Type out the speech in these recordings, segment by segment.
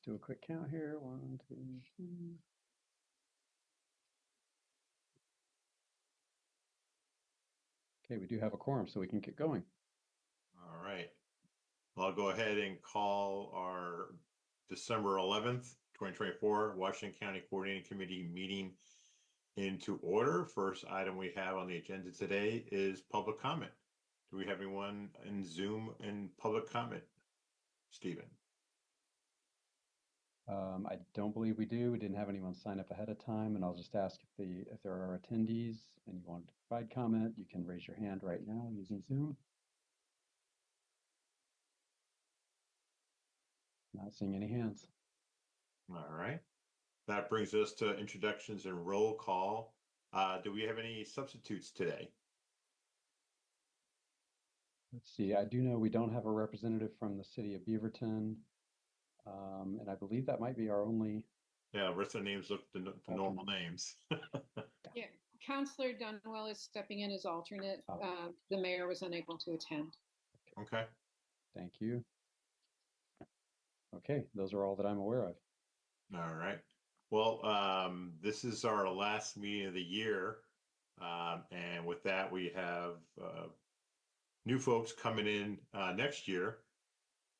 do a quick count here. 1, 2, 3. Okay, we do have a quorum, so we can get going. All right. Well, I'll go ahead and call our December 11th, 2024 Washington County Coordinating Committee meeting into order. First item we have on the agenda today is public comment. Do we have anyone in Zoom in public comment? Stephen? I don't believe we do. We didn't have anyone sign up ahead of time, and I'll just ask if there are attendees and you want to provide comment, you can raise your hand right now using Zoom. Not seeing any hands. All right. That brings us to introductions and roll call. Do we have any substitutes today? Let's see. I do know we don't have a representative from the city of Beaverton. And I believe that might be our only. Yeah, rest of the names look the normal names. Yeah, Councillor Dunwell is stepping in as alternate. Oh. The mayor was unable to attend. Okay. Thank you. Okay, those are all that I'm aware of. All right. Well, this is our last meeting of the year. And with that, we have new folks coming in next year.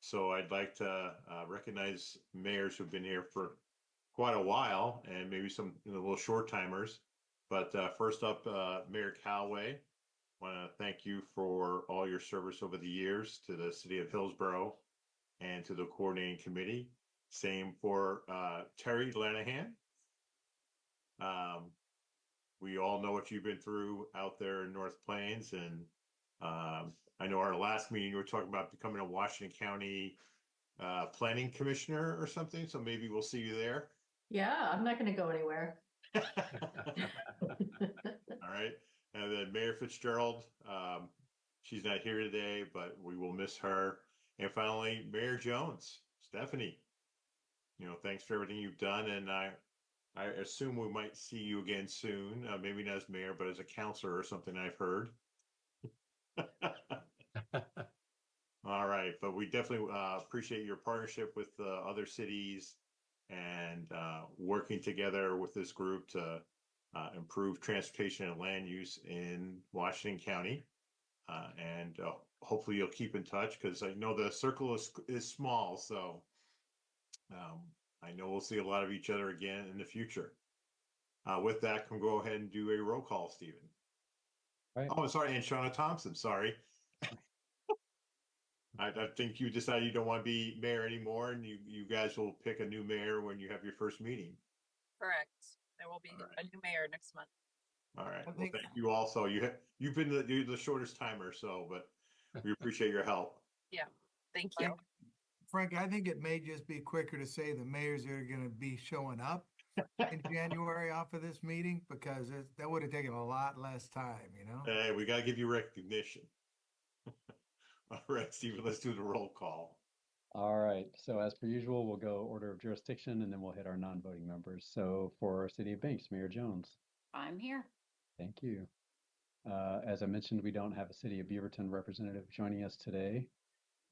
So I'd like to recognize mayors who've been here for quite a while and maybe some little short timers. But first up, Mayor Callaway, want to thank you for all your service over the years to the City of Hillsboro and to the coordinating committee. Same for Terry Lanahan. We all know what you've been through out there in North Plains, and I know our last meeting, you were talking about becoming a Washington County planning commissioner or something. So maybe we'll see you there. Yeah, I'm not going to go anywhere. All right. And then Mayor Fitzgerald, she's not here today, but we will miss her. And finally, Mayor Jones, Stephanie, thanks for everything you've done. And I assume we might see you again soon, maybe not as mayor, but as a counselor or something I've heard. All right, but we definitely appreciate your partnership with other cities and working together with this group to improve transportation and land use in Washington County. And hopefully you'll keep in touch because I know the circle is small. So I know we'll see a lot of each other again in the future. With that, can we go ahead and do a roll call, Stephen? Right. Oh, sorry, and Shauna Thompson, sorry. I think you decided you don't want to be mayor anymore, and you guys will pick a new mayor when you have your first meeting. Correct. There will be a new mayor next month. All right. Well, thank you also. You've been the shortest timer, but we appreciate your help. Yeah. Thank you. Frank, I think it may just be quicker to say the mayors are going to be showing up in January off of this meeting because that would have taken a lot less time, Hey, we got to give you recognition. All right, Stephen, let's do the roll call. All right, so as per usual, we'll go order of jurisdiction and then we'll hit our non-voting members. So for City of Banks, Mayor Jones. I'm here. Thank you. As I mentioned, we don't have a City of Beaverton representative joining us today.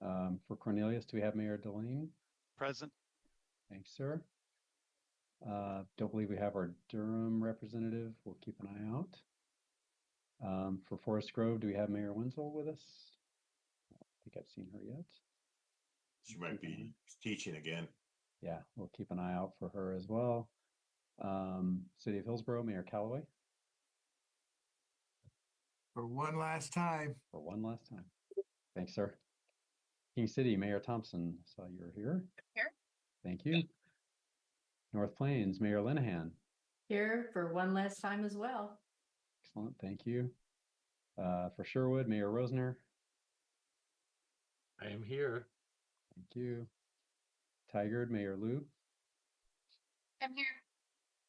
For Cornelius, do we have Mayor Delane? Present. Thanks, sir. Don't believe we have our Durham representative. We'll keep an eye out. For Forest Grove, do we have Mayor Winslow with us? I don't think I've seen her yet. She might be teaching again. Yeah, we'll keep an eye out for her as well. City of Hillsboro, Mayor Callaway. For one last time. For one last time. Thanks, sir. King City, Mayor Thompson, saw you were here. Here. Thank you. North Plains, Mayor Linehan. Here for one last time as well. Excellent, thank you. For Sherwood, Mayor Rosner. I am here. Thank you. Tigard, Mayor Lou. I'm here.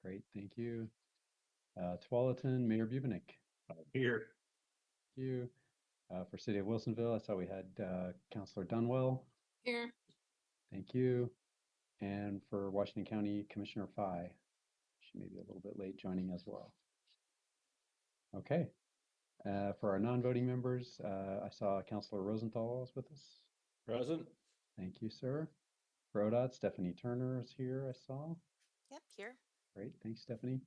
Great, thank you. Tualatin, Mayor Bubenik. Here. Thank you. For City of Wilsonville, I saw we had Councillor Dunwell. Here. Thank you. And for Washington County, Commissioner Fye. She may be a little bit late joining as well. Okay. For our non-voting members, I saw Councillor Rosenthal was with us. Present. Thank you, sir. for ODOT, Stephanie Turner is here, I saw. Yep, here. Great, thanks, Stephanie.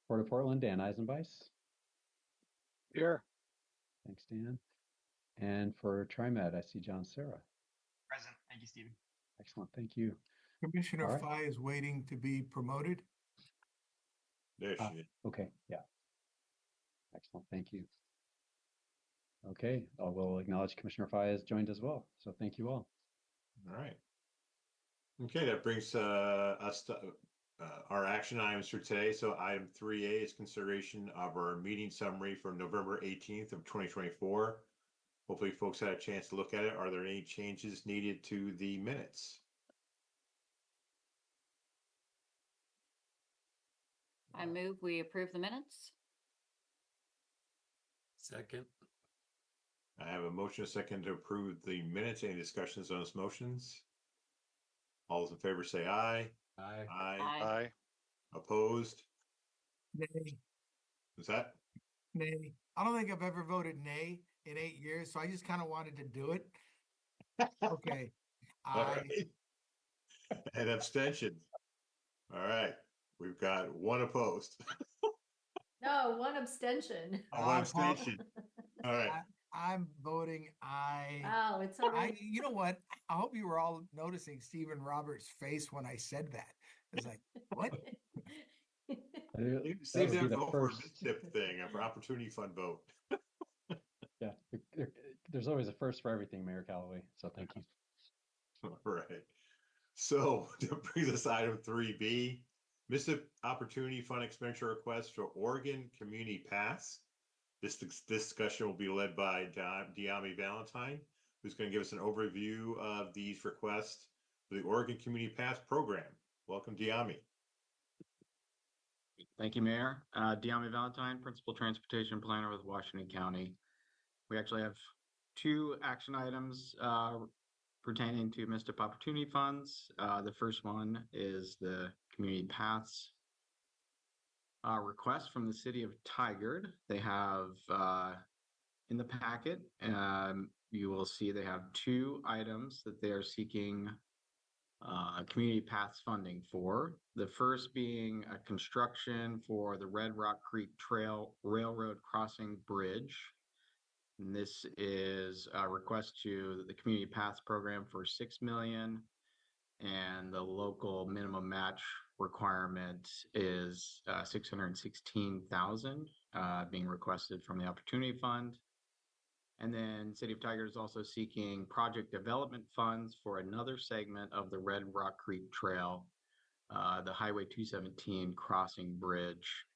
Port of Portland, Dan Eisenbeis. Here. Thanks, Dan. And for TriMet, I see John Sarah. Present. Thank you, Stephen. Excellent, thank you. Commissioner All right. Fye is waiting to be promoted. There she is. Okay, yeah. Excellent, thank you. Okay, I will acknowledge Commissioner Fye has joined as well, so thank you all. All right. Okay, that brings us to our action items for today. So item 3A is consideration of our meeting summary for November 18th of 2024. Hopefully folks had a chance to look at it. Are there any changes needed to the minutes? I move we approve the minutes. Second. I have a motion, a second to approve the minutes. Any discussions on those motions? All those in favor say aye. Aye. Aye. Opposed? Nay, Is that? nay. I don't think I've ever voted nay in 8 years, so I just kind of wanted to do it. Okay. All Aye. right. And abstention. All right. We've got one opposed. No, one abstention. One abstention. All right. I'm voting aye. Oh, it's all right. You know what? I hope you were all noticing Stephen Roberts' face when I said that. It was like, what? Save would be that the vote for a first. MSTIP thing, for opportunity fund vote. Yeah, there's always a first for everything, Mayor Calloway, so thank you. All right. So that brings us to item 3B, MSTIP Opportunity Fund Expenditure Request for Oregon Community Pass. This discussion will be led by Diami Valentine, who's going to give us an overview of these requests for the Oregon Community Pass program. Welcome, Diami. Thank you, Mayor. Diami Valentine, Principal Transportation Planner with Washington County. We actually have two action items pertaining to MSTIP Opportunity Funds. The first one is the Community Paths request from the City of Tigard. They have in the packet, you will see they have two items that they are seeking community paths funding for. The first being a construction for the Red Rock Creek Trail Railroad Crossing Bridge. And this is a request to the Community Paths Program for $6 million, and the local minimum match requirement is $616,000 being requested from the Opportunity Fund. And then City of Tigard is also seeking project development funds for another segment of the Red Rock Creek Trail, the Highway 217 crossing bridge.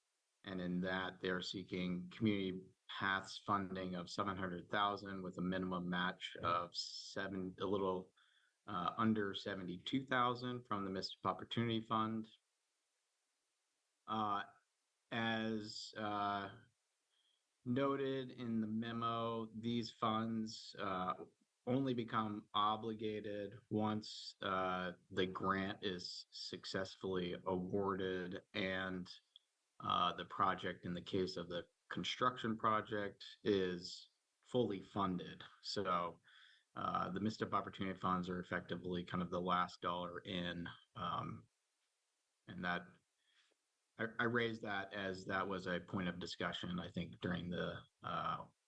And in that, they're seeking community paths funding of $700,000 with a minimum match of a little under $72,000 from the MSTIP Opportunity Fund. As noted in the memo, these funds only become obligated once the grant is successfully awarded and the project, in the case of the construction project, is fully funded. So the MSTIP Opportunity Funds are effectively kind of the last dollar in, and that I raised that as that was a point of discussion, I think, during the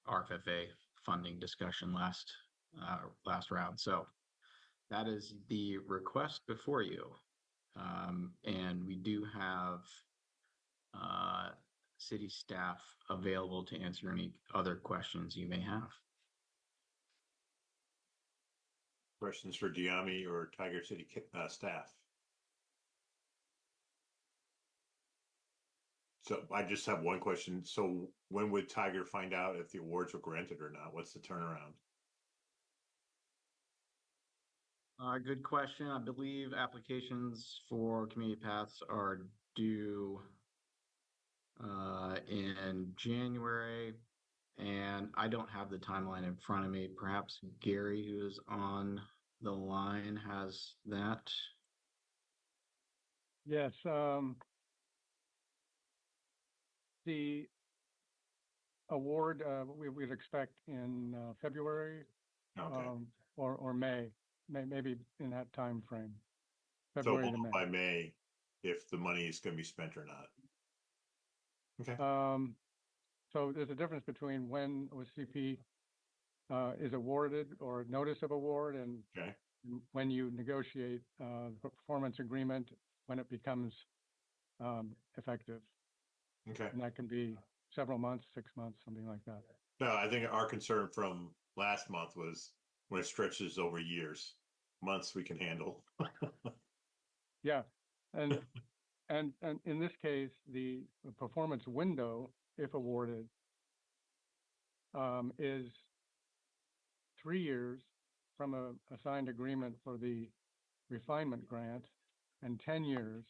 RFFA funding discussion last round. So that is the request before you. And we do have city staff available to answer any other questions you may have. Questions for Diami or Tigard City staff? So I just have one question. So when would Tigard find out if the awards were granted or not? What's the turnaround? Good question. I believe applications for community paths are due in January, and I don't have the timeline in front of me. Perhaps Gary, who is on the line, has that. Yes, the award we would expect in February Okay. or May, maybe in that time frame. So February we'll to know May. by May if the money is going to be spent or not. Okay. So there's a difference between when OCP is awarded or notice of award and Okay. when you negotiate the performance agreement, when it becomes effective. Okay. And that can be several months, 6 months, something like that. No, I think our concern from last month was when it stretches over years. Months we can handle. Yeah. And and in this case, the performance window, if awarded, is 3 years from a signed agreement for the refinement grant and 10 years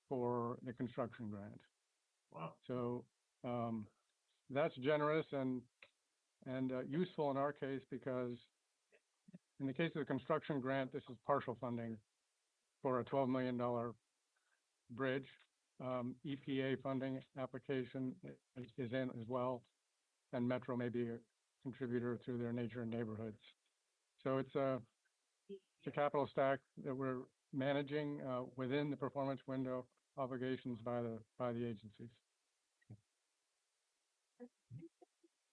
for the construction grant. Wow. So that's generous and useful in our case because in the case of the construction grant, this is partial funding for a $12 million bridge. EPA funding application is in as well, and Metro may be a contributor through their nature and neighborhoods. So it's a capital stack that we're managing within the performance window obligations by the agencies.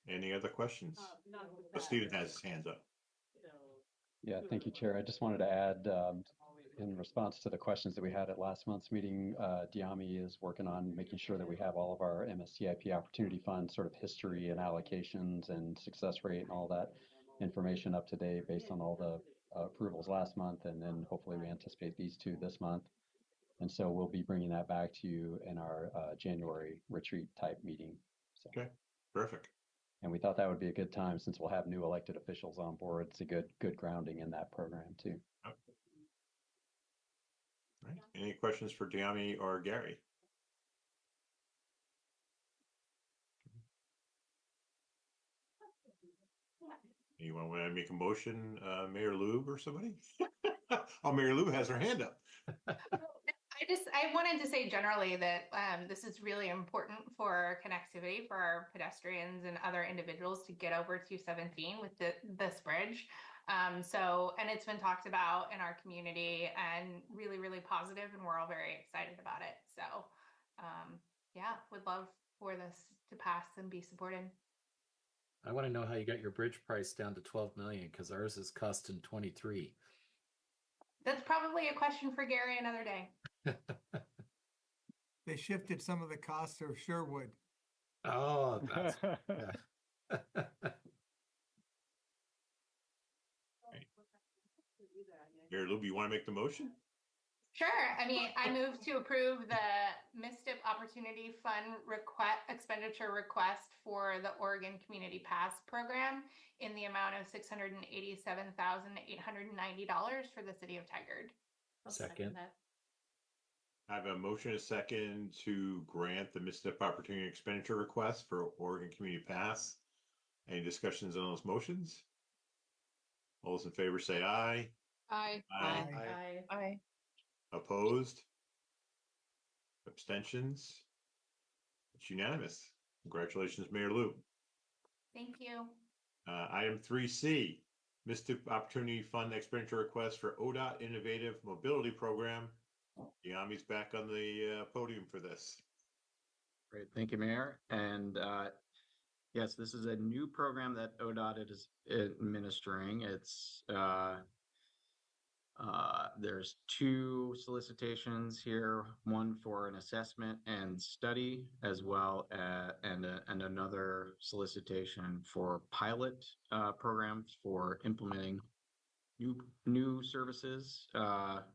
Any other questions? Oh, Stephen has his hands up. Yeah, thank you, Chair. I just wanted to add, in response to the questions that we had at last month's meeting, Diami is working on making sure that we have all of our MSTIP opportunity fund sort of history and allocations and success rate and all that information up to date based on all the approvals last month. And then hopefully we anticipate these two this month. And so we'll be bringing that back to you in our January retreat type meeting. So. Okay, perfect. And we thought that would be a good time since we'll have new elected officials on board. It's a good grounding in that program too. All right. Any questions for Diami or Gary? Anyone want to make a motion, Mayor Lube or somebody? Oh, Mayor Lube has her hand up. I wanted to say generally that this is really important for connectivity for our pedestrians and other individuals to get over 217 with this bridge. And it's been talked about in our community and really, really positive, and we're all very excited about it. So yeah, would love for this to pass and be supported. I want to know how you got your bridge price down to 12 million because ours is costing 23. That's probably a question for Gary another day. They shifted some of the costs of Sherwood. Oh, that's yeah. Mayor Lube, you want to make the motion? Sure. I mean, I move to approve the MSTIP Opportunity Fund expenditure request for the Oregon Community Pass program in the amount of $687,890 for the city of Tigard. Second. I have a motion and a second to grant the MSTIP Opportunity Expenditure request for Oregon Community Pass. Any discussions on those motions? All those in favor say aye. Aye. Aye. Aye. Opposed? Abstentions? It's unanimous. Congratulations, Mayor Lube. Thank you. Item 3C, MSTIP Opportunity Fund Expenditure Request for ODOT Innovative Mobility Program. Diami's back on the podium for this. Great, thank you, Mayor. And yes, this is a new program that ODOT is administering. It's there's two solicitations here, one for an assessment and study, as well and another solicitation for pilot programs for implementing new services that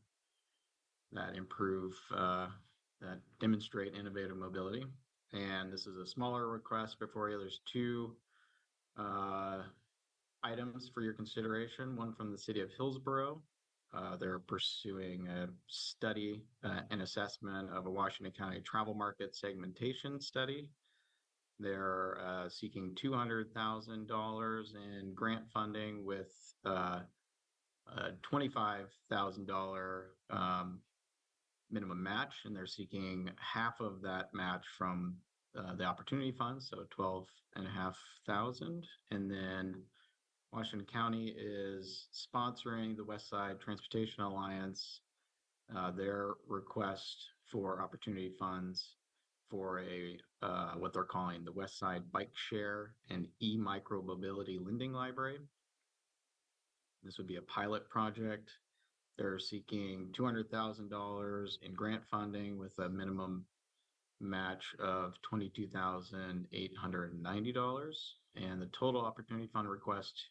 improve that demonstrate innovative mobility. And this is a smaller request before you. There's two items for your consideration. One from the City of Hillsboro. They're pursuing a study and assessment of a Washington County travel market segmentation study. They're seeking $200,000 in grant funding with a $25,000 minimum match, and they're seeking half of that match from the opportunity fund, so $12,500, and then Washington County is sponsoring the West Side Transportation Alliance their request for opportunity funds for what they're calling the West Side Bike Share and E-Micro Mobility Lending Library. This would be a pilot project. They're seeking $200,000 in grant funding with a minimum match of $22,890. And the total opportunity fund request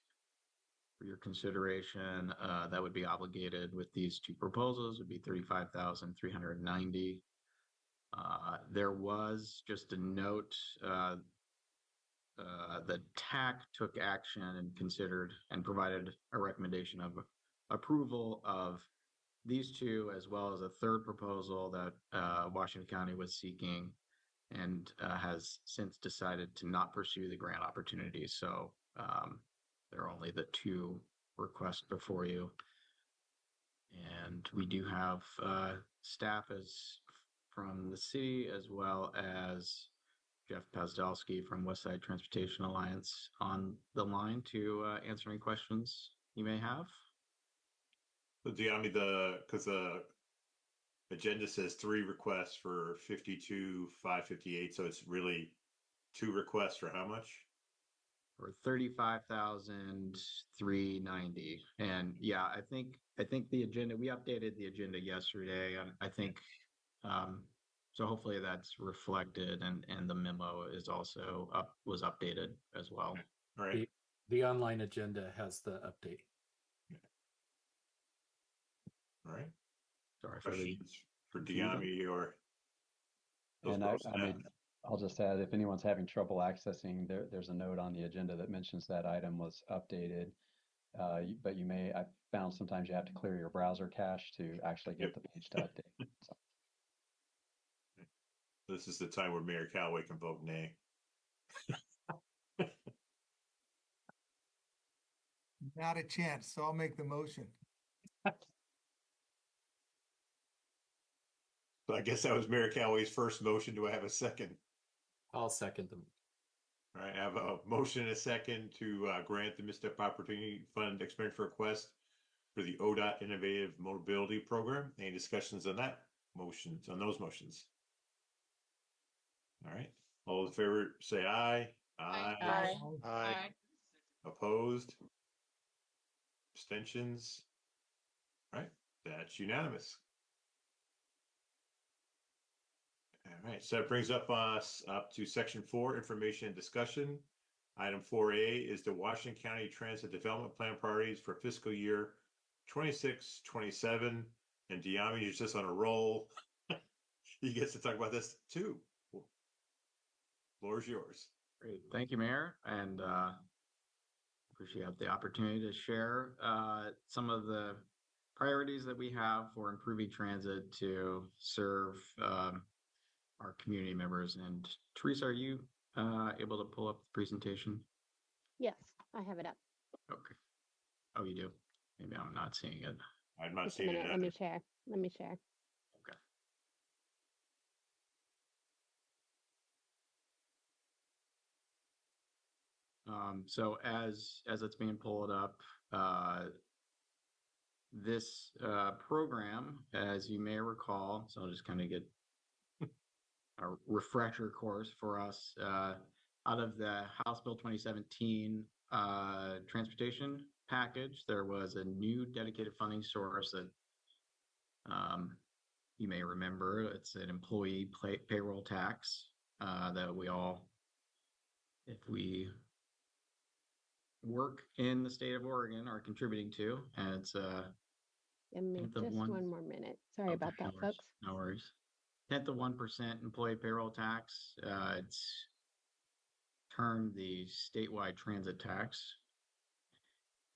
for your consideration that would be obligated with these two proposals would be $35,390. There was just a note, the TAC took action and considered and provided a recommendation of approval of these two, as well as a third proposal that Washington County was seeking and has since decided to not pursue the grant opportunity. So there are only the two requests before you. And we do have staff from the city, as well as Jeff Pazdalski from Westside Transportation Alliance on the line to answer any questions you may have. So Deami, because the agenda says 3 requests for 52,558, so it's really 2 requests for how much? For 35,390. And yeah, I think the agenda, we updated the agenda yesterday. I think so hopefully that's reflected, and the memo is also was updated as well. All right. The online agenda has the update. All right. Sorry Questions for Deami or those And folks? I mean, I'll just add, if anyone's having trouble accessing, there's a note on the agenda that mentions that item was updated. But I found sometimes you have to clear your browser cache to actually get the page to update. So. This is the time where Mayor Callaway can vote nay. Not a chance, so I'll make the motion. So I guess that was Mayor Callaway's first motion. Do I have a second? I'll second them. All right, I have a motion and a second to grant the MSTIP Opportunity Fund expenditure request for the ODOT Innovative Mobility Program. Any discussions on that motions, on those motions? All right, all those in favor say aye. Aye. Aye. Opposed? Abstentions? All right, that's unanimous. All right, so that brings us up to section 4, information and discussion. Item 4A is the Washington County Transit Development Plan priorities for fiscal year 26-27. And Deami is just on a roll. He gets to talk about this too. Floor is yours. Great, thank you, Mayor, and appreciate the opportunity to share some of the priorities that we have for improving transit to serve our community members. And Teresa, are you able to pull up the presentation? Yes, I have it up. Okay. Oh, you do? Maybe I'm not seeing it. I'm not Just a seeing it. minute, let me share. Let me share. Okay. So as it's being pulled up, this program, as you may recall, so I'll just kind of get a refresher course for us. Out of the House Bill 2017 transportation package, there was a new dedicated funding source that you may remember. It's an employee payroll tax that we all, if we work in the state of Oregon, are contributing to. And it's Give me just one more minute. Sorry about that, no worries, folks. No worries. 10th of 1% employee payroll tax. It's termed the statewide transit tax.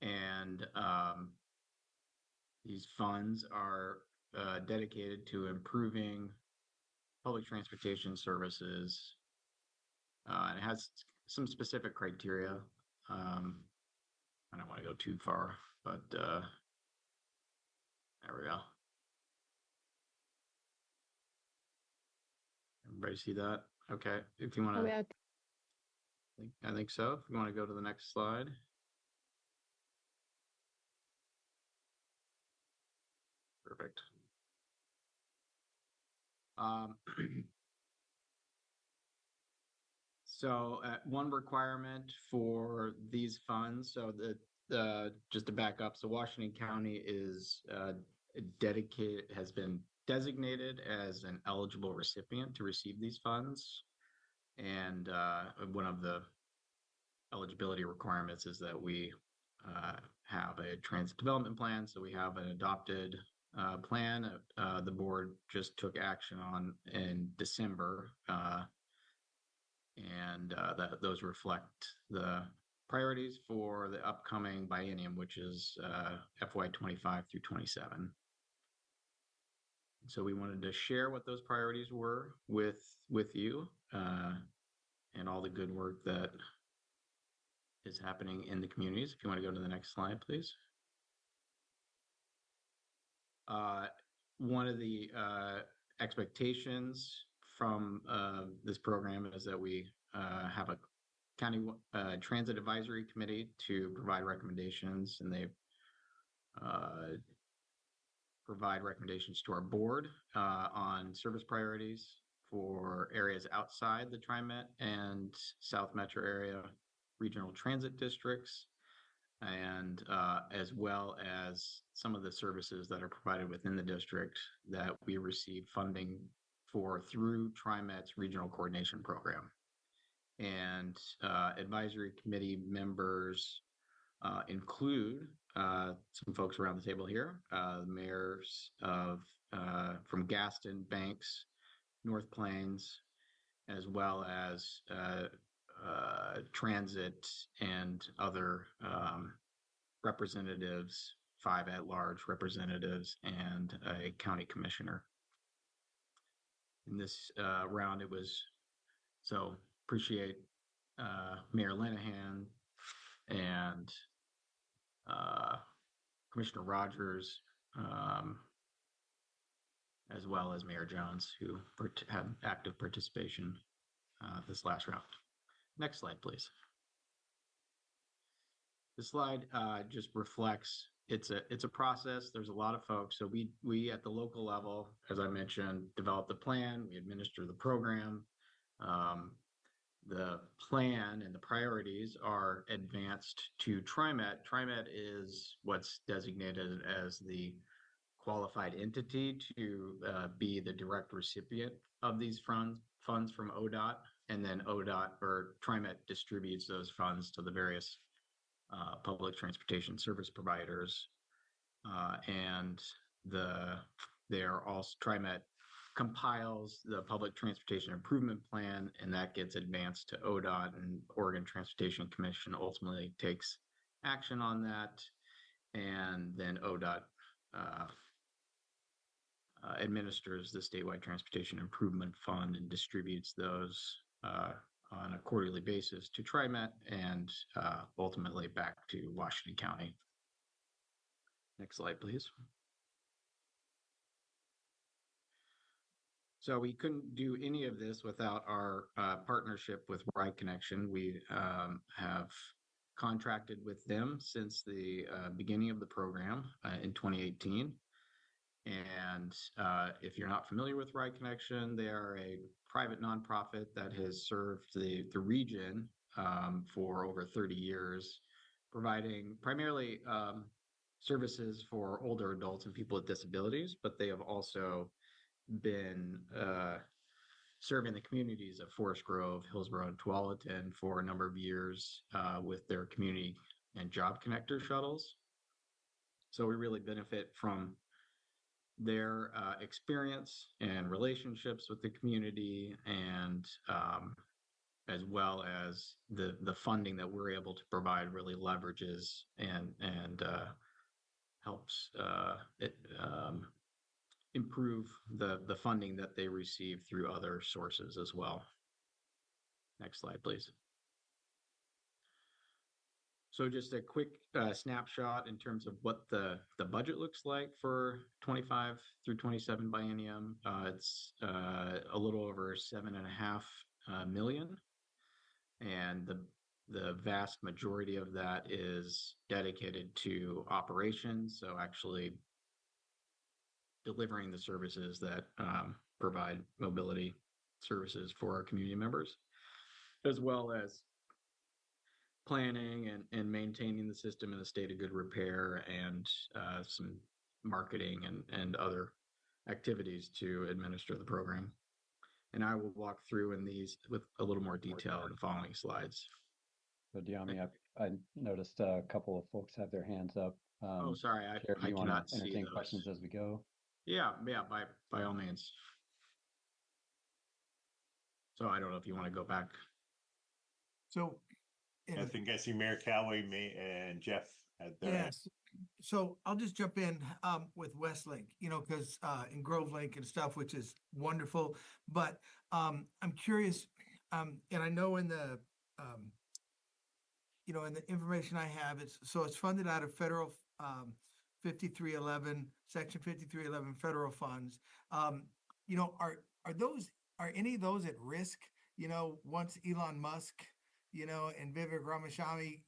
And these funds are dedicated to improving public transportation services. And it has some specific criteria. I don't want to go too far, but there we go. Everybody see that? Okay. If you want to, I think so. If you want to go to the next slide. Perfect. Um, So one requirement for these funds, so just to back up, so Washington County is has been designated as an eligible recipient to receive these funds. And one of the eligibility requirements is that we have a transit development plan. So we have an adopted plan. The board just took action on in December. And those reflect the priorities for the upcoming biennium, which is FY 25 through 27. So we wanted to share what those priorities were with you and all the good work that is happening in the communities. If you want to go to the next slide, please. One of the expectations from this program is that we have a county transit advisory committee to provide recommendations, and they provide recommendations to our board on service priorities for areas outside the TriMet and South Metro area regional transit districts, and as well as some of the services that are provided within the district that we receive funding for through TriMet's regional coordination program. And advisory committee members include some folks around the table here, mayors of from Gaston, Banks, North Plains, as well as transit and other representatives, 5 at-large representatives, and a county commissioner. In this round, it was so appreciate Mayor Linehan and Commissioner Rogers, as well as Mayor Jones, who had active participation this last round. Next slide, please. This slide just reflects it's a process. There's a lot of folks. So we at the local level, as I mentioned, develop the plan. We administer the program. The plan and the priorities are advanced to TriMet. TriMet is what's designated as the qualified entity to be the direct recipient of these funds from ODOT, and then ODOT or TriMet distributes those funds to the various public transportation service providers, and they're also TriMet compiles the public transportation improvement plan, and that gets advanced to ODOT, and Oregon Transportation Commission ultimately takes action on that, and then ODOT administers the statewide transportation improvement fund and distributes those on a quarterly basis to TriMet and ultimately back to Washington County. Next slide, please. So we couldn't do any of this without our partnership with Ride Connection. We have contracted with them since the beginning of the program in 2018. And if you're not familiar with Ride Connection, they are a private nonprofit that has served the region for over 30 years, providing primarily services for older adults and people with disabilities, but they have also been serving the communities of Forest Grove, Hillsboro, and Tualatin for a number of years with their community and job connector shuttles. So we really benefit from their experience and relationships with the community, and as well as the funding that we're able to provide really leverages and helps improve the funding that they receive through other sources as well. Next slide, please. So just a quick snapshot in terms of what the budget looks like for 25 through 27 biennium. It's a little over $7.5 million, and the vast majority of that is dedicated to operations. So actually delivering the services that provide mobility services for our community members, as well as planning and maintaining the system in a state of good repair, and some marketing and other activities to administer the program. And I will walk through in these with a little more detail in the following slides. So Deami, I noticed a couple of folks have their hands up. Oh, sorry, Chair, do I you want cannot to see entertain those. questions as we go? Yeah, by all means. So I don't know if you want to go back. So, I think I see Mayor Calloway and Jeff had their hand. yes. So I'll just jump in with Westlink, because in Grove Link and stuff, which is wonderful. But I'm curious, and I know in the in the information I have, it's funded out of federal 5311, Section 5311 federal funds. Are any of those at risk? Once Elon Musk, and Vivek Ramaswamy,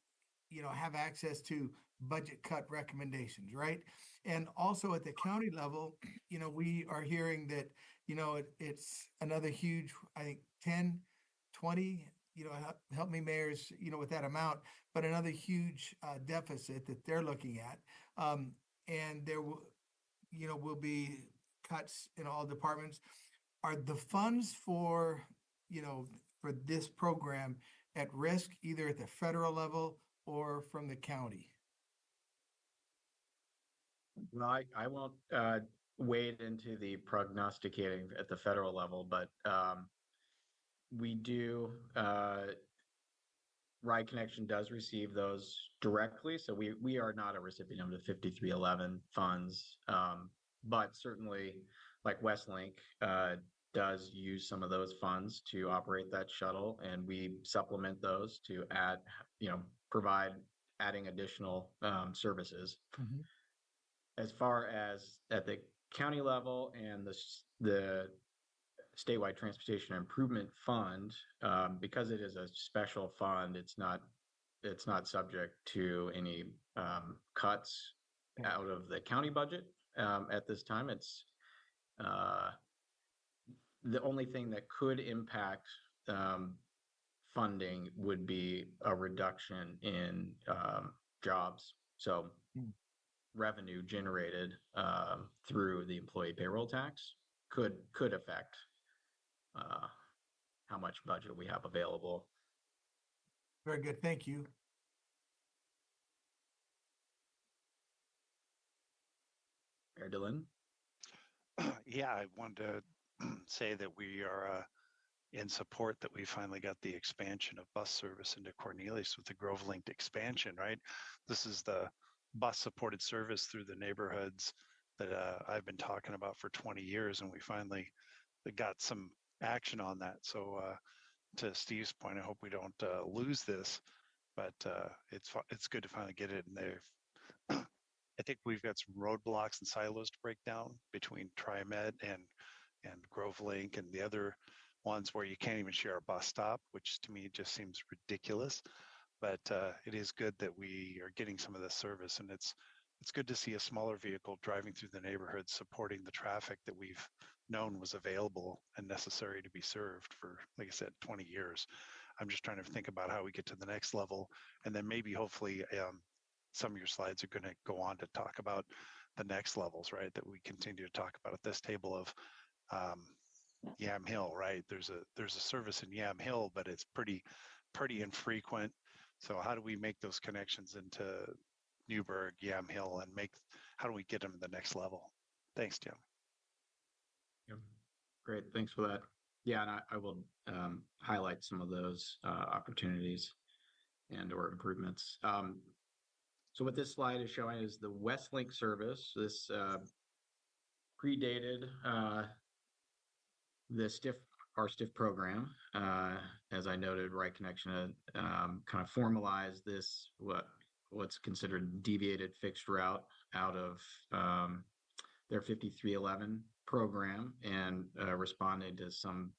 have access to budget cut recommendations, right? And also at the county level, we are hearing that, it's another huge, I think 10, 20, help me mayors, with that amount, but another huge deficit that they're looking at. And there will be cuts in all departments. Are the funds for this program at risk, either at the federal level or from the county? Well, I won't wade into the prognosticating at the federal level, but we do, Ride Connection does receive those directly. So we are not a recipient of the 5311 funds, but certainly like Westlink does use some of those funds to operate that shuttle, and we supplement those to add, provide adding additional services. Mm-hmm. As far as at the county level and the Statewide Transportation Improvement Fund, because it is a special fund, it's not subject to any cuts out of the county budget at this time. It's the only thing that could impact funding would be a reduction in jobs. So revenue generated through the employee payroll tax could affect how much budget we have available. Very good. Thank you. Mayor Dillon? Yeah, I wanted to say that we are in support that we finally got the expansion of bus service into Cornelius with the Grove Linked expansion, right? This is the bus supported service through the neighborhoods that I've been talking about for 20 years, and we finally got some action on that. So to Steve's point, I hope we don't lose this, but it's good to finally get it in there. I think we've got some roadblocks and silos to break down between TriMet and Grove Link and the other ones where you can't even share a bus stop, which to me just seems ridiculous. But it is good that we are getting some of this service, and it's good to see a smaller vehicle driving through the neighborhood supporting the traffic that we've known was available and necessary to be served for, like I said, 20 years. I'm just trying to think about how we get to the next level, and then maybe hopefully some of your slides are going to go on to talk about the next levels, right? That we continue to talk about at this table of Yam Hill, right? There's a service in Yam Hill, but it's pretty infrequent. So how do we make those connections into Newburgh, Yam Hill, and how do we get them to the next level? Thanks, Jim. Yeah. Great, thanks for that. Yeah, and I will highlight some of those opportunities and/or improvements. So what this slide is showing is the Westlink service. This predated our STIF program. As I noted, Right Connection kind of formalized this what's considered deviated fixed route out of their 5311 program, and responded to some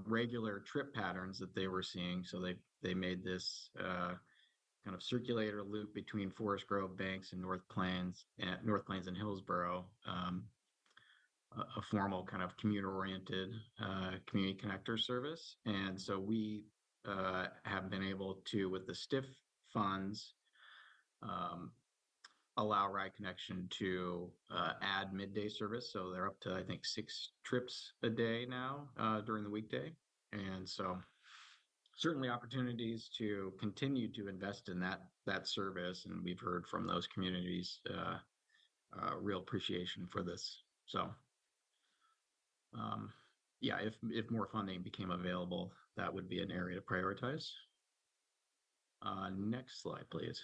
regular trip patterns that they were seeing. So they made this kind of circulator loop between Forest Grove, Banks, and North Plains and Hillsboro a formal kind of commuter-oriented community connector service. And so we have been able to, with the STIF funds, allow Ride Connection to add midday service. So they're up to, I think, 6 trips a day now during the weekday. And so certainly opportunities to continue to invest in that service. And we've heard from those communities real appreciation for this. So yeah, if more funding became available, that would be an area to prioritize. Next slide, please.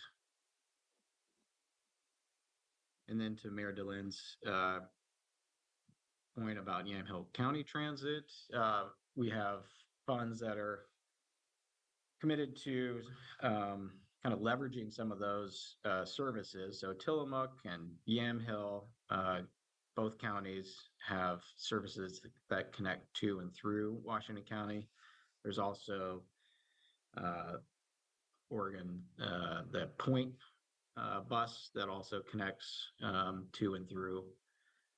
And then to Mayor Dillon's point about Yamhill County Transit, we have funds that are committed to kind of leveraging some of those services. So Tillamook and Yamhill, both counties have services that connect to and through Washington County. There's also Oregon, the Point bus that also connects to and through.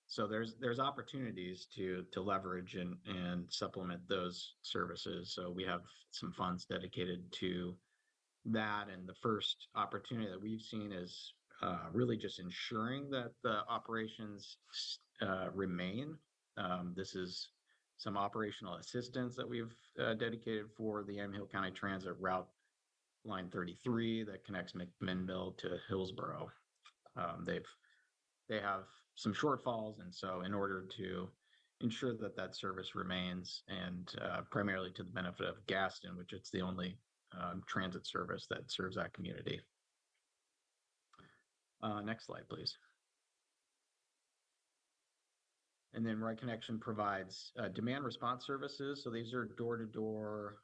So there's opportunities to leverage and supplement those services. So we have some funds dedicated to that. And the first opportunity that we've seen is really just ensuring that the operations remain. This is some operational assistance that we've dedicated for the Yamhill County Transit Route Line 33 that connects McMinnville to Hillsboro. They have some shortfalls, and so in order to ensure that that service remains, and primarily to the benefit of Gaston, which it's the only transit service that serves that community. Next slide, please. And then Ride Connection provides demand response services. So these are door-to-door,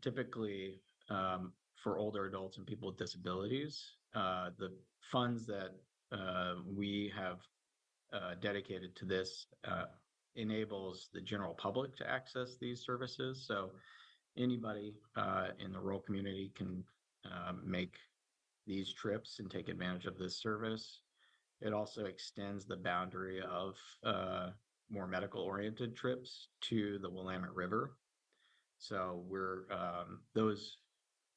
typically for older adults and people with disabilities. The funds that we have dedicated to this enables the general public to access these services. So anybody in the rural community can make these trips and take advantage of this service. It also extends the boundary of more medical-oriented trips to the Willamette River. So those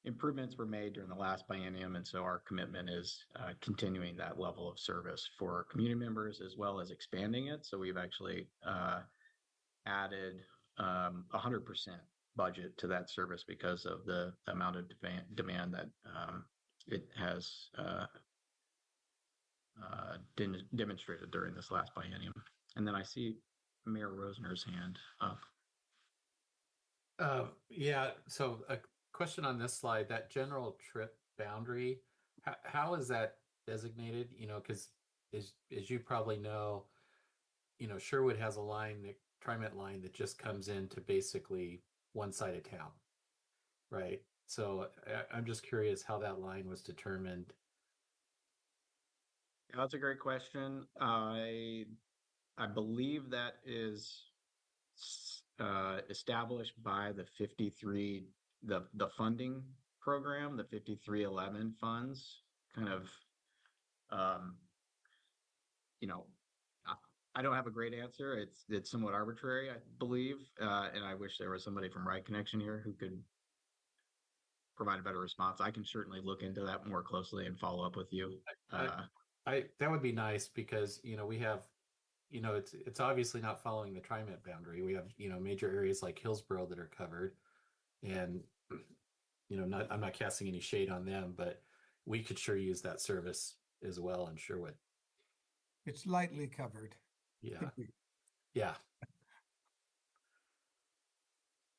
improvements were made during the last biennium, and so our commitment is continuing that level of service for our community members as well as expanding it. So we've actually added 100% budget to that service because of the amount of demand that it has demonstrated during this last biennium. And then I see Mayor Rosner's hand up. Yeah, so a question on this slide, that general trip boundary, how is that designated? You know, because as you probably know, Sherwood has a line, the TriMet line that just comes into basically one side of town, right? So I'm just curious how that line was determined. Yeah, that's a great question. I believe that is established by the 53, the funding program, the 5311 funds, kind of, I don't have a great answer. It's somewhat arbitrary, I believe. And I wish there was somebody from Ride Connection here who could provide a better response. I can certainly look into that more closely and follow up with you. That would be nice because, we have, it's obviously not following the TriMet boundary. We have, major areas like Hillsboro that are covered, and, I'm not casting any shade on them, but we could sure use that service as well in Sherwood. It's lightly covered. Yeah. Yeah.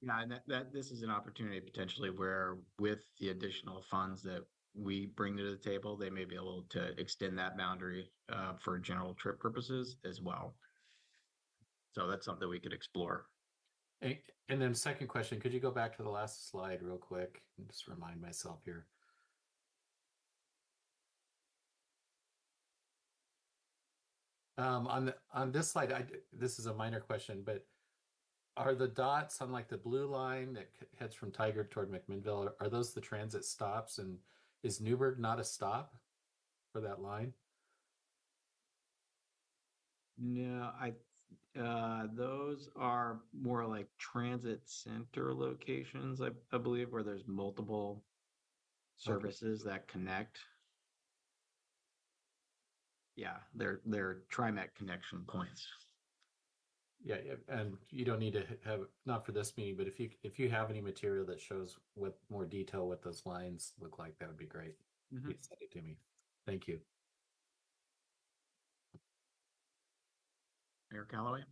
Yeah, and that this is an opportunity potentially where with the additional funds that we bring to the table, they may be able to extend that boundary for general trip purposes as well. So that's something we could explore. And then second question, could you go back to the last slide real quick and just remind myself here? On this slide, this is a minor question, but are the dots on like the blue line that heads from Tigard toward McMinnville, are those the transit stops? And is Newburgh not a stop for that line? No, Those are more like transit center locations, I believe, where there's multiple services that connect. Yeah, they're TriMet connection points. Yeah, and you don't need to have, not for this meeting, but if you have any material that shows with more detail what those lines look like, that would be great. Mhm. You can send it to me. Thank you. Mayor Calloway?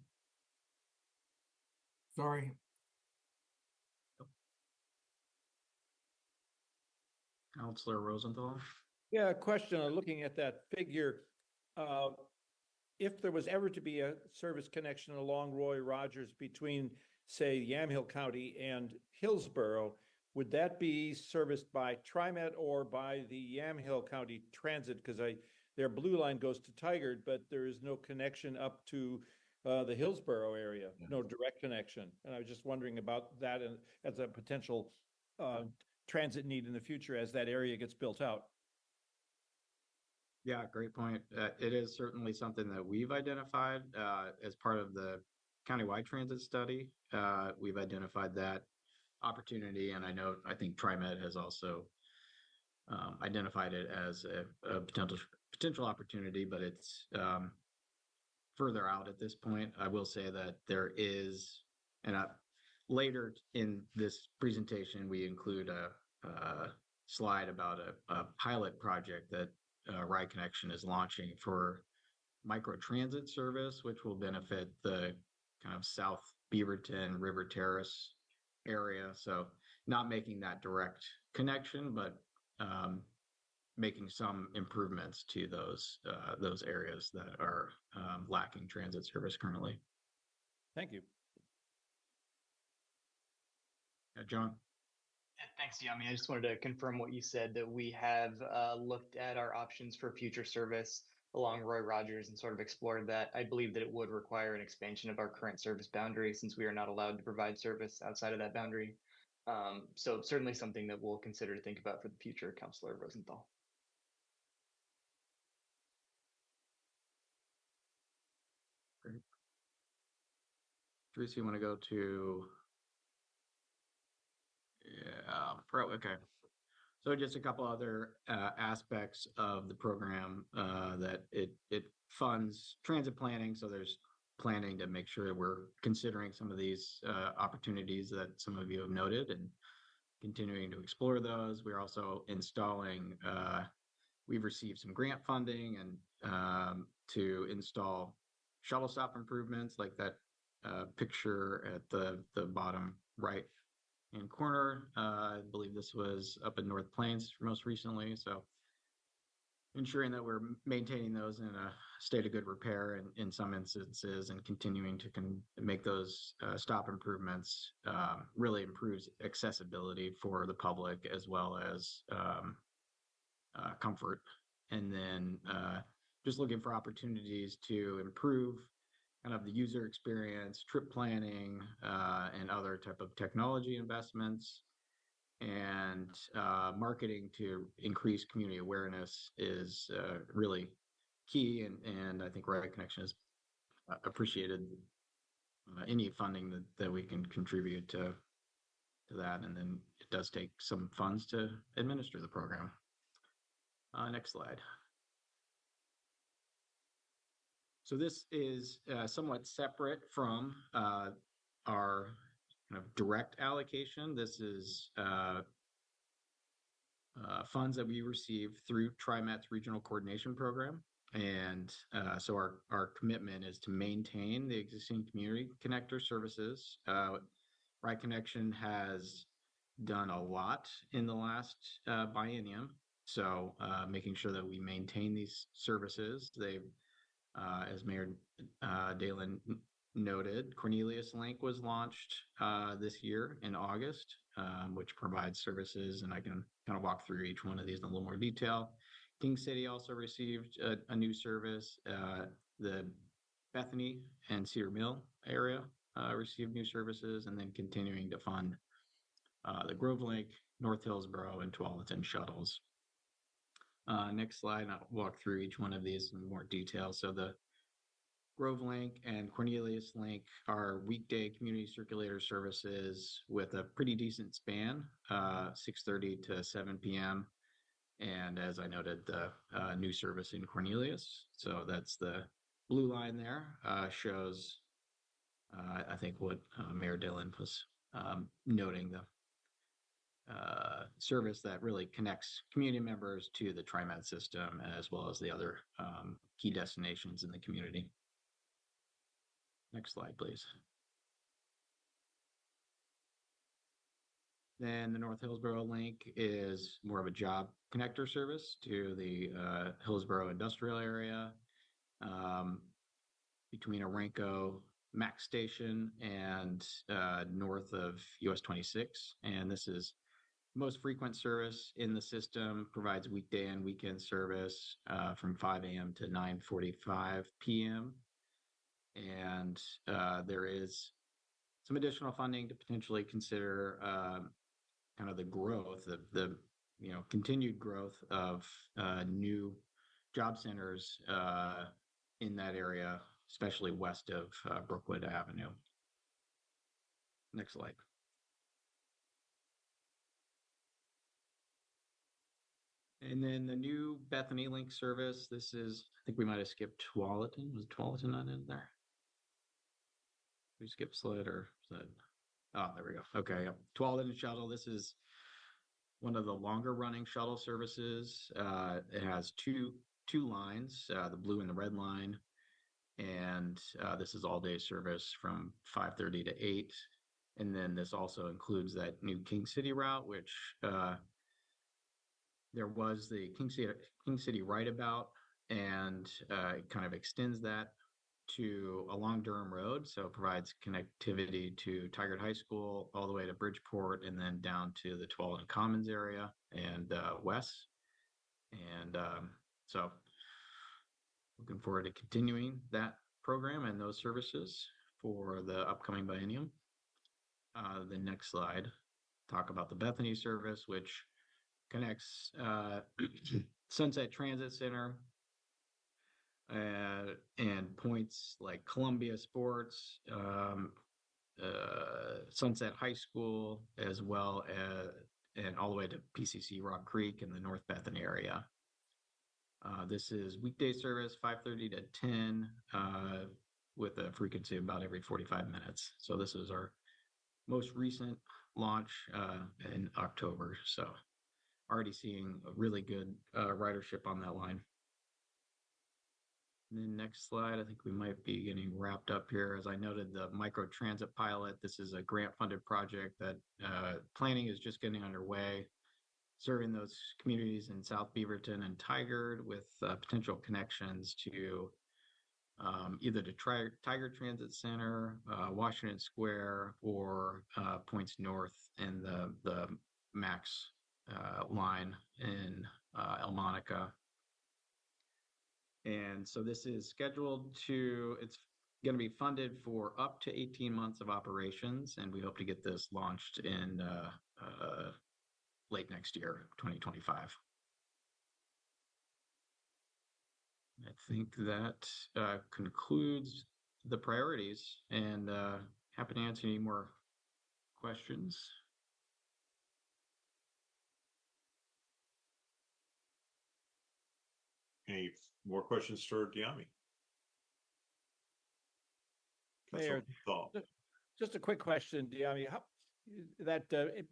Sorry. Counselor Rosenthal? Yeah, a question on looking at that figure. If there was ever to be a service connection along Roy Rogers between, say, Yamhill County and Hillsboro, would that be serviced by TriMet or by the Yamhill County Transit? Because their blue line goes to Tigard, but there is no connection up to the Hillsboro area, no direct connection. And I was just wondering about that as a potential transit need in the future as that area gets built out. Yeah, great point. It is certainly something that we've identified as part of the countywide transit study. We've identified that opportunity, and I think TriMet has also identified it as a potential opportunity, but it's further out at this point. I will say that there is, and later in this presentation, we include a slide about a pilot project that Ride Connection is launching for micro transit service, which will benefit the kind of South Beaverton, River Terrace area. So not making that direct connection, but making some improvements to those areas that are lacking transit service currently. Thank you. John? Thanks, Yami. I just wanted to confirm what you said, that we have looked at our options for future service along Roy Rogers and sort of explored that. I believe that it would require an expansion of our current service boundary since we are not allowed to provide service outside of that boundary. So certainly something that we'll consider to think about for the future, Councilor Rosenthal. Great. Teresa, you want to go to? Yeah, okay. So just a couple other aspects of the program that it funds transit planning. So there's planning to make sure we're considering some of these opportunities that some of you have noted and continuing to explore those. We're also installing, we've received some grant funding and to install shuttle stop improvements like that picture at the bottom right hand corner. I believe this was up in North Plains most recently. So ensuring that we're maintaining those in a state of good repair in some instances and continuing to make those stop improvements really improves accessibility for the public as well as comfort. And then just looking for opportunities to improve kind of the user experience, trip planning, and other type of technology investments. And marketing to increase community awareness is really key. And I think Ride Connection has appreciated any funding that we can contribute to that. And then it does take some funds to administer the program. Next slide. So this is somewhat separate from our kind of direct allocation. This is funds that we receive through TriMet's Regional Coordination Program. And so our commitment is to maintain the existing community connector services. Ride Connection has done a lot in the last biennium. So making sure that we maintain these services. They've, as Mayor Dalen noted, Cornelius Link was launched this year in August, which provides services, and I can kind of walk through each one of these in a little more detail. King City also received a new service. The Bethany and Cedar Mill area received new services, and then continuing to fund the Grove Link, North Hillsboro, and Tualatin shuttles. Next slide, and I'll walk through each one of these in more detail. So the Grove Link and Cornelius Link are weekday community circulator services with a pretty decent span, 6:30 to 7 p.m. And as I noted, the new service in Cornelius. So that's the blue line there, shows, I think, what Mayor Dillon was noting, the service that really connects community members to the TriMet system, as well as the other key destinations in the community. Next slide, please. Then the North Hillsboro link is more of a job connector service to the Hillsboro industrial area, between Aranco Max Station and north of US 26. And this is most frequent service in the system, provides weekday and weekend service from 5 a.m. to 9:45 p.m. And there is some additional funding to potentially consider kind of the growth of the continued growth of new job centers in that area, especially west of Brookwood Avenue. Next slide. And then the new Bethany Link service, this is, I think we might have skipped Tualatin. Was Tualatin not in there? We skipped Sled, or is that? Oh, there we go. Okay, yep. Tualatin Shuttle. This is one of the longer running shuttle services. It has two lines, the blue and the red line. And this is all day service from 5:30 to 8. And then this also includes that new King City route, which there was the King City Rightabout, and it kind of extends that to along Durham Road. So it provides connectivity to Tigard High School all the way to Bridgeport, and then down to the Tualatin Commons area and west. And so looking forward to continuing that program and those services for the upcoming biennium. The next slide, talk about the Bethany service, which connects Sunset Transit Center and points like Columbia Sports, Sunset High School, as well as, and all the way to PCC Rock Creek in the North Bethany area. This is weekday service, 5:30 to 10, with a frequency of about every 45 minutes. So this is our most recent launch in October. So already seeing a really good ridership on that line. And then next slide, I think we might be getting wrapped up here. As I noted, the micro transit pilot, this is a grant funded project that planning is just getting underway, serving those communities in South Beaverton and Tigard with potential connections to either the Tigard Transit Center, Washington Square, or points north in the Max line in El Monica. And so this is scheduled to, it's going to be funded for up to 18 months of operations, and we hope to get this launched in late next year, 2025. I think that concludes the priorities, and happy to answer any more questions. Any more questions for Diami? Mayor, just a quick question, Diami. How that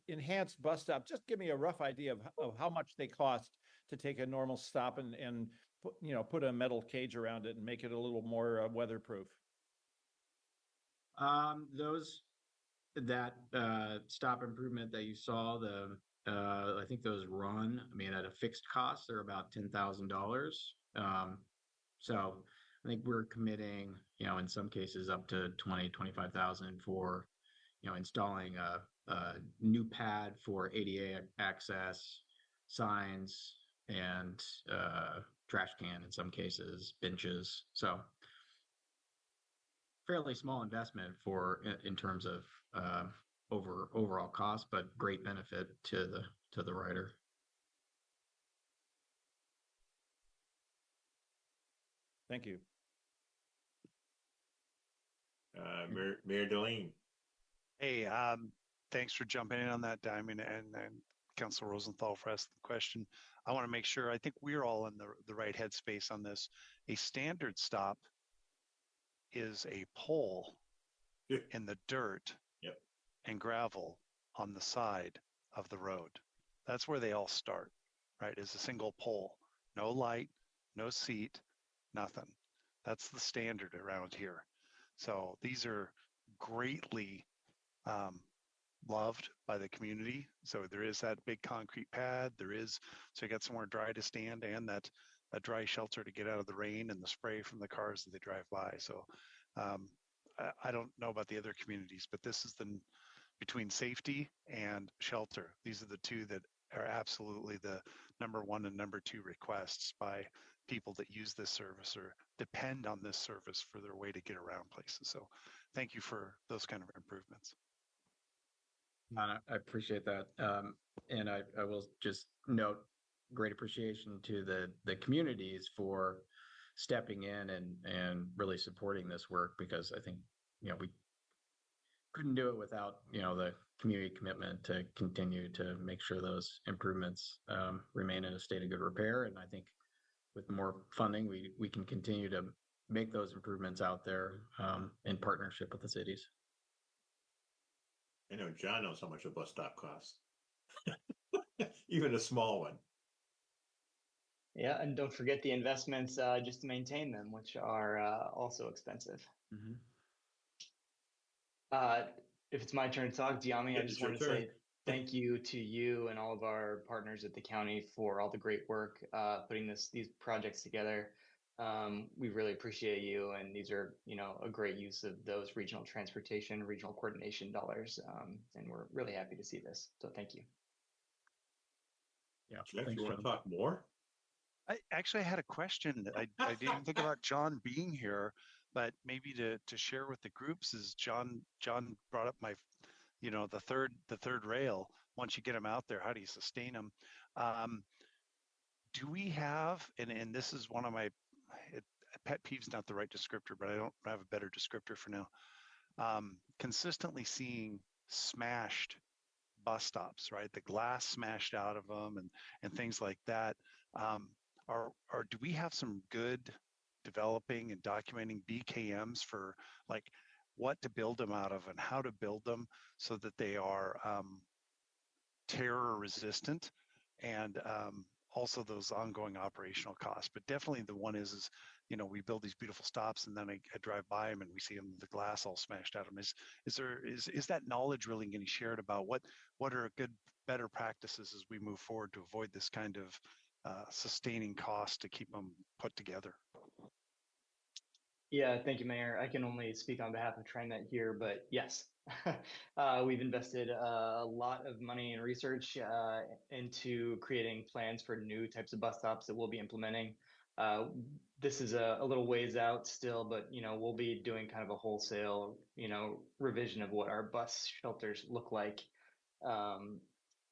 enhanced bus stop, just give me a rough idea of how much they cost to take a normal stop and put a metal cage around it and make it a little more weatherproof. That stop improvement that you saw, I think those run, I mean, at a fixed cost, they're about $10,000. So I think we're committing, in some cases up to 25,000 for, installing a new pad for ADA access, signs, and trash can in some cases, benches. So fairly small investment in terms of overall cost, but great benefit to the rider. Thank you. Mayor Delene. Hey, thanks for jumping in on that, Diamond, and Council Rosenthal for asking the question. I want to make sure, I think we're all in the right headspace on this. A standard stop is a pole in the dirt and gravel on the side of the road. That's where they all start, right? Is a single pole, no light, no seat, nothing. That's the standard around here. So these are greatly loved by the community. So there is that big concrete pad. There is, so you got somewhere dry to stand and that a dry shelter to get out of the rain and the spray from the cars that they drive by. So I don't know about the other communities, but this is between safety and shelter. These are the two that are absolutely the number one and number two requests by people that use this service or depend on this service for their way to get around places. So thank you for those kind of improvements. I appreciate that. And I will just note great appreciation to the communities for stepping in and really supporting this work, because I think, we couldn't do it without, the community commitment to continue to make sure those improvements remain in a state of good repair. And I think with more funding, we can continue to make those improvements out there in partnership with the cities. I know John knows how much a bus stop costs. Even a small one. Yeah, and don't forget the investments just to maintain them, which are also expensive. Mm-hmm. If it's my turn to talk, Diami, I just want to turn. say thank you to you and all of our partners at the county for all the great work putting these projects together. We really appreciate you, and these are, a great use of those regional transportation, regional coordination dollars, and we're really happy to see this. So thank you. Yeah, Jeff, thanks, you want John. to talk more? I had a question. I didn't even think about John being here, but maybe to share with the groups is John brought up my, the third rail. Once you get them out there, how do you sustain them? Do we have, and this is one of my pet peeves, not the right descriptor, but I don't have a better descriptor for now. Consistently seeing smashed bus stops, right? The glass smashed out of them and things like that. Do we have some good developing and documenting BKMs for like what to build them out of and how to build them so that they are terror resistant and also those ongoing operational costs? But definitely the one is we build these beautiful stops and then I drive by them and we see them, the glass all smashed out of them. Is that knowledge really getting shared about what are better practices as we move forward to avoid this kind of sustaining cost to keep them put together? Yeah, thank you, Mayor. I can only speak on behalf of TriMet here, but yes, we've invested a lot of money and research into creating plans for new types of bus stops that we'll be implementing. This is a little ways out still, but we'll be doing kind of a wholesale, revision of what our bus shelters look like.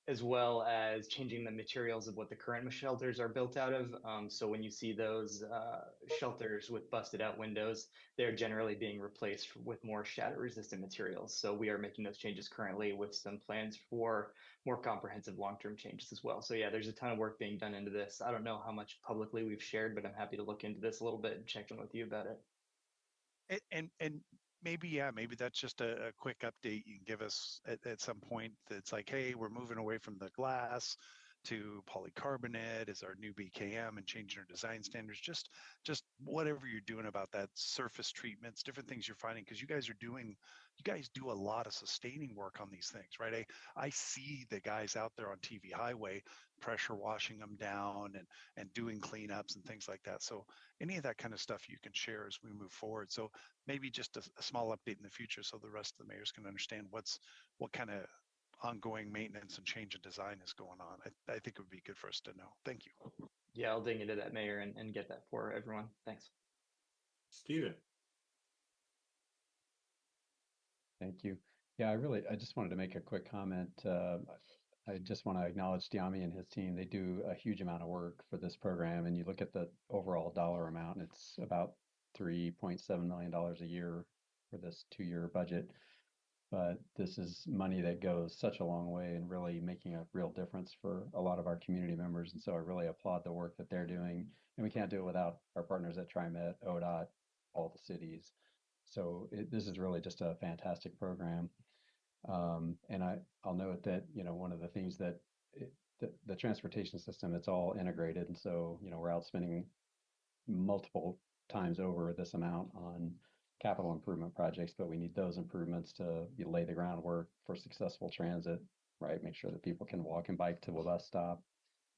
As well as changing the materials of what the current shelters are built out of. So when you see those shelters with busted out windows, they're generally being replaced with more shatter resistant materials. So we are making those changes currently with some plans for more comprehensive long-term changes as well. So yeah, there's a ton of work being done into this. I don't know how much publicly we've shared, but I'm happy to look into this a little bit and check in with you about it. And maybe that's just a quick update you can give us at some point that's like, hey, we're moving away from the glass to polycarbonate is our new BKM and changing our design standards. Just whatever you're doing about that, surface treatments, different things you're finding, because you guys do a lot of sustaining work on these things, right? I see the guys out there on TV Highway pressure washing them down and doing cleanups and things like that. So any of that kind of stuff you can share as we move forward. So maybe just a small update in the future so the rest of the mayors can understand what kind of ongoing maintenance and change in design is going on. I think it would be good for us to know. Thank you. Yeah, I'll dig into that, Mayor, and get that for everyone. Thanks. Steven. Thank you. Yeah, I just wanted to make a quick comment. I just want to acknowledge Diami and his team. They do a huge amount of work for this program, and you look at the overall dollar amount, and it's about $3.7 million a year for this 2-year budget. But this is money that goes such a long way in really making a real difference for a lot of our community members. And so I really applaud the work that they're doing. And we can't do it without our partners at TriMet, ODOT, all the cities. So this is really just a fantastic program. And I'll note that, one of the things that the transportation system, it's all integrated. And so, we're out spending multiple times over this amount on capital improvement projects, but we need those improvements to lay the groundwork for successful transit, right? Make sure that people can walk and bike to the bus stop,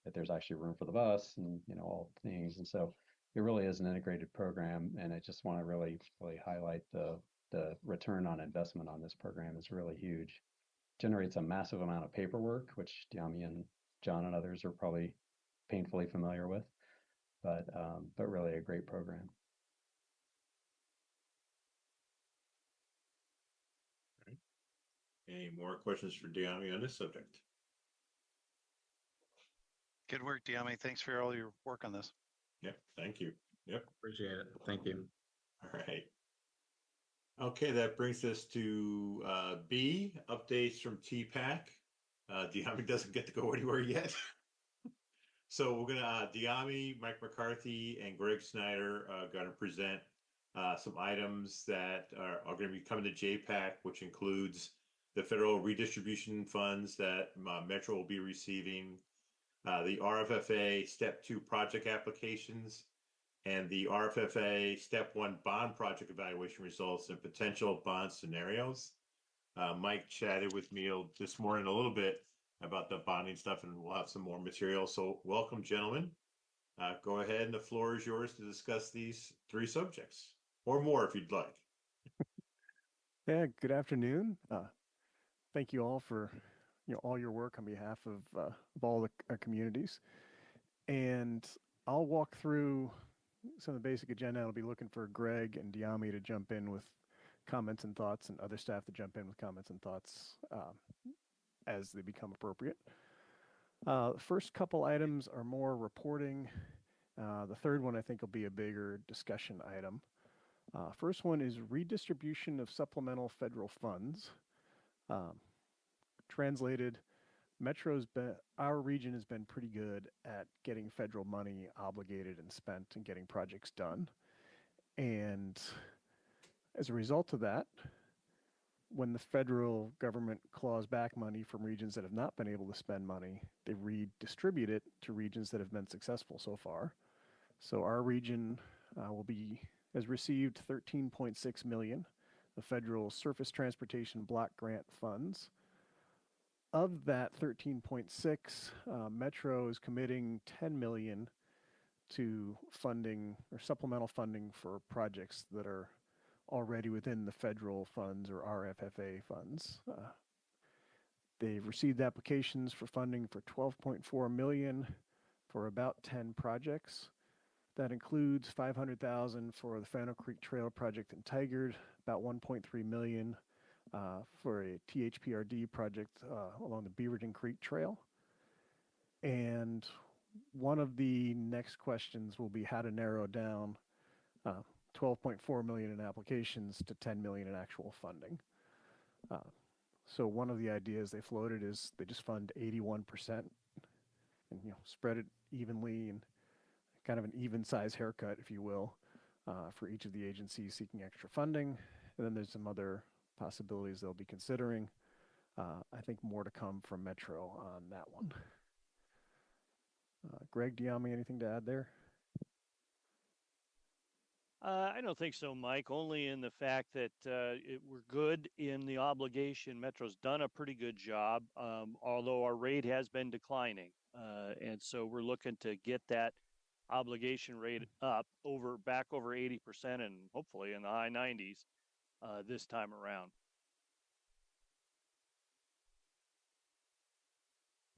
that there's actually room for the bus and, all things. And so it really is an integrated program. And I just want to really, really highlight the return on investment on this program is really huge. Generates a massive amount of paperwork, which Diami and John and others are probably painfully familiar with, but really a great program. Any more questions for Diami on this subject? Good work, Diami. Thanks for all your work on this. Yep, thank you. Yep. Appreciate it. Thank you. All right. Okay, that brings us to B, updates from TPAC. Diami doesn't get to go anywhere yet. So we're gonna, Diami, Mike McCarthy, and Greg Snyder gonna present some items that are gonna be coming to JPAC, which includes the federal redistribution funds that Metro will be receiving, the RFFA Step 2 project applications, and the RFFA Step 1 bond project evaluation results and potential bond scenarios. Mike chatted with me this morning a little bit about the bonding stuff, and we'll have some more material. So welcome, gentlemen. Go ahead, and the floor is yours to discuss these 3 subjects, or more if you'd like. Yeah, good afternoon. Thank you all for all your work on behalf of all the communities. And I'll walk through some of the basic agenda. I'll be looking for Greg and Diami to jump in with comments and thoughts, and other staff to jump in with comments and thoughts as they become appropriate. The first couple items are more reporting. The third one I think will be a bigger discussion item. First one is redistribution of supplemental federal funds. Translated, our region has been pretty good at getting federal money obligated and spent and getting projects done. And as a result of that, when the federal government claws back money from regions that have not been able to spend money, they redistribute it to regions that have been successful so far. So our region has received $13.6 million of federal surface transportation block grant funds. Of that 13.6, Metro is committing 10 million to funding or supplemental funding for projects that are already within the federal funds or RFFA funds. They've received applications for funding for 12.4 million for about 10 projects. That includes 500,000 for the Fano Creek Trail project in Tigard, about 1.3 million for a THPRD project along the Beaverton Creek Trail. And one of the next questions will be how to narrow down 12.4 million in applications to 10 million in actual funding. So one of the ideas they floated is they just fund 81% and spread it evenly and kind of an even size haircut, if you will, for each of the agencies seeking extra funding. And then there's some other possibilities they'll be considering. I think more to come from Metro on that one. Greg, Diami, anything to add there? I don't think so, Mike, only in the fact that we're good in the obligation. Metro's done a pretty good job, although our rate has been declining. And so we're looking to get that obligation rate up back over 80% and hopefully in the high 90s this time around.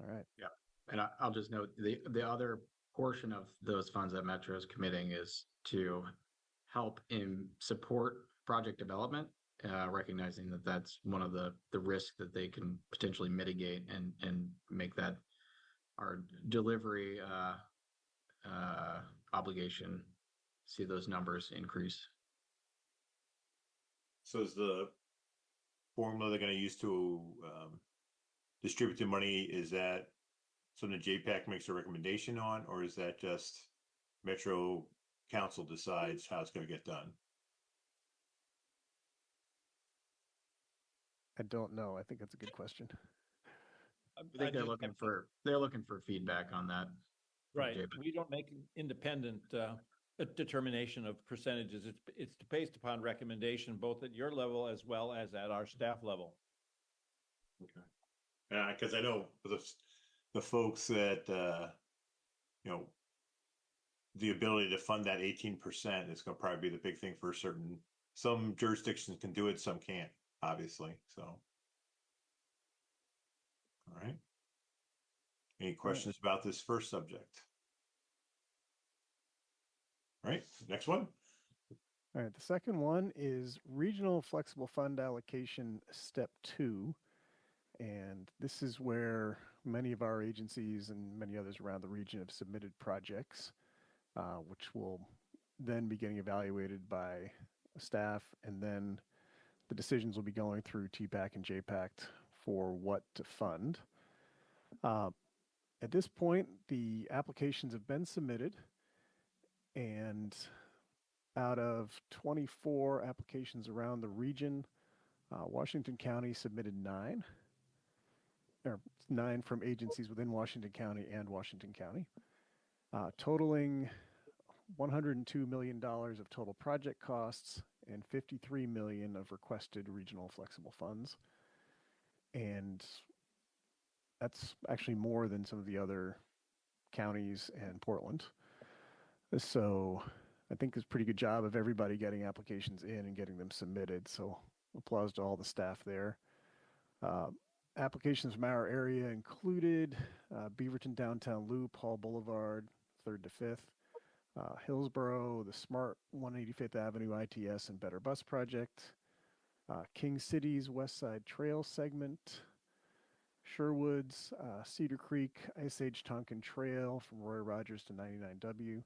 All right. Yeah. And I'll just note the other portion of those funds that Metro is committing is to help in support project development, recognizing that that's one of the risks that they can potentially mitigate and make that our delivery obligation, see those numbers increase. So is the formula they're going to use to distribute the money, is that something JPAC makes a recommendation on, or is that just Metro Council decides how it's going to get done? I don't know. I think that's a good question. I think they're looking for feedback on that. from Right. JPAC. We don't make an independent determination of percentages. It's based upon recommendation, both at your level as well as at our staff level. Okay. Because I know the folks that, you know, the ability to fund that 18% is going to probably be the big thing for some jurisdictions can do it, some can't, obviously. So, all right. Any questions about this first subject? All right, next one. All right, the second one is Regional Flexible Fund Allocation Step 2. And this is where many of our agencies and many others around the region have submitted projects, which will then be getting evaluated by staff, and then the decisions will be going through TPAC and JPAC for what to fund. At this point, the applications have been submitted, and out of 24 applications around the region, Washington County submitted 9, or 9 from agencies within Washington County and Washington County, totaling $102 million of total project costs and $53 million of requested regional flexible funds. And that's actually more than some of the other counties and Portland. So I think it's a pretty good job of everybody getting applications in and getting them submitted. So applause to all the staff there. Applications from our area included Beaverton Downtown Loop, Hall Boulevard, 3rd to 5th, Hillsboro, the Smart 185th Avenue ITS and Better Bus Project, King City's West Side Trail segment, Sherwood's Cedar Creek Ice Age Tonkin Trail from Roy Rogers to 99W,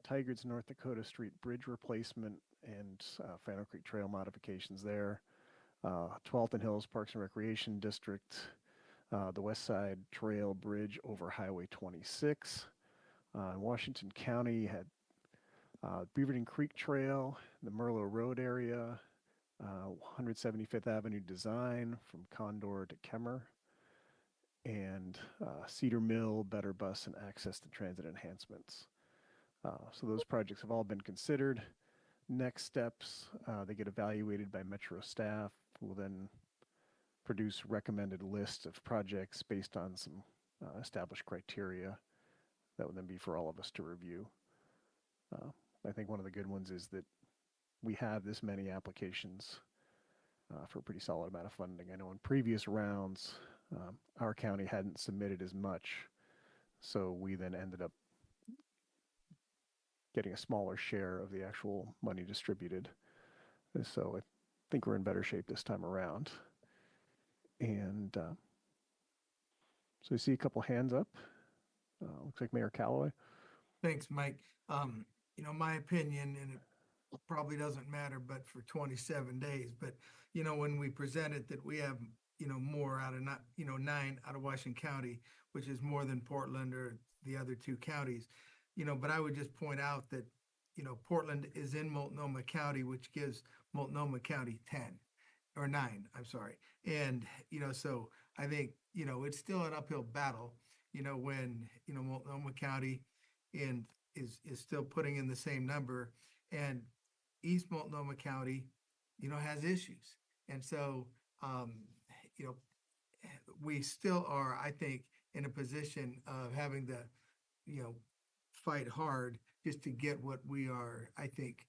Tigard's North Dakota Street Bridge replacement and Fano Creek Trail modifications there, 12th and Hills Parks and Recreation District, the West Side Trail Bridge over Highway 26. Washington County had Beaverton Creek Trail, the Merlot Road area, 175th Avenue design from Condor to Kemmer, and Cedar Mill, Better Bus, and Access to Transit enhancements. So those projects have all been considered. Next steps, they get evaluated by Metro staff, who will then produce recommended lists of projects based on some established criteria that would then be for all of us to review. I think one of the good ones is that we have this many applications for a pretty solid amount of funding. I know in previous rounds, our county hadn't submitted as much, so we then ended up getting a smaller share of the actual money distributed. And so I think we're in better shape this time around. And so I see a couple hands up. Looks like Mayor Callaway. Thanks, Mike. My opinion, and it probably doesn't matter, but for 27 days, but, when we presented that we have, more out of 9 out of Washington County, which is more than Portland or the other 2 counties, but I would just point out that, Portland is in Multnomah County, which gives Multnomah County 10 or 9, I'm sorry. And, so I think, it's still an uphill battle, when, Multnomah County and is still putting in the same number, and East Multnomah County, has issues. And so, we still are, I think, in a position of having to, fight hard just to get what we are, I think,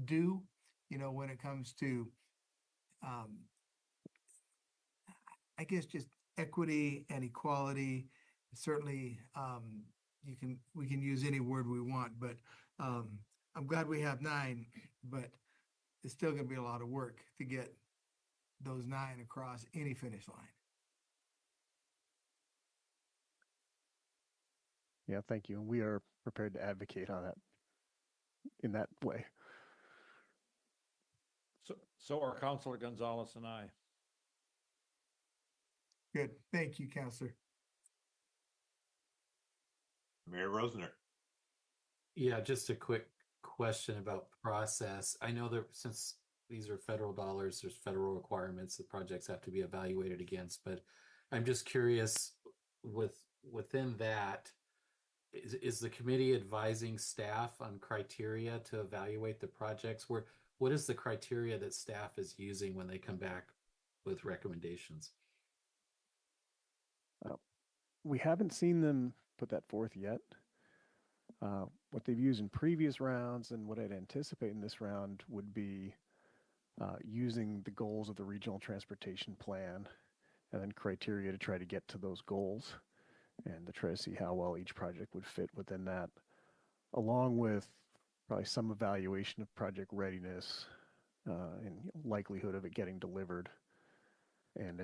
due, when it comes to, I guess, just equity and equality. Certainly, we can use any word we want, but I'm glad we have 9, but it's still going to be a lot of work to get those 9 across any finish line. Yeah, thank you. We are prepared to advocate on that in that way. So are Counselor Gonzalez and I. Good. Thank you, Counselor. Mayor Rosner. Yeah, just a quick question about process. I know that since these are federal dollars, there's federal requirements the projects have to be evaluated against, but I'm just curious within that, is the committee advising staff on criteria to evaluate the projects? What is the criteria that staff is using when they come back with recommendations? We haven't seen them put that forth yet. What they've used in previous rounds and what I'd anticipate in this round would be using the goals of the regional transportation plan and then criteria to try to get to those goals and to try to see how well each project would fit within that, along with probably some evaluation of project readiness and likelihood of it getting delivered, and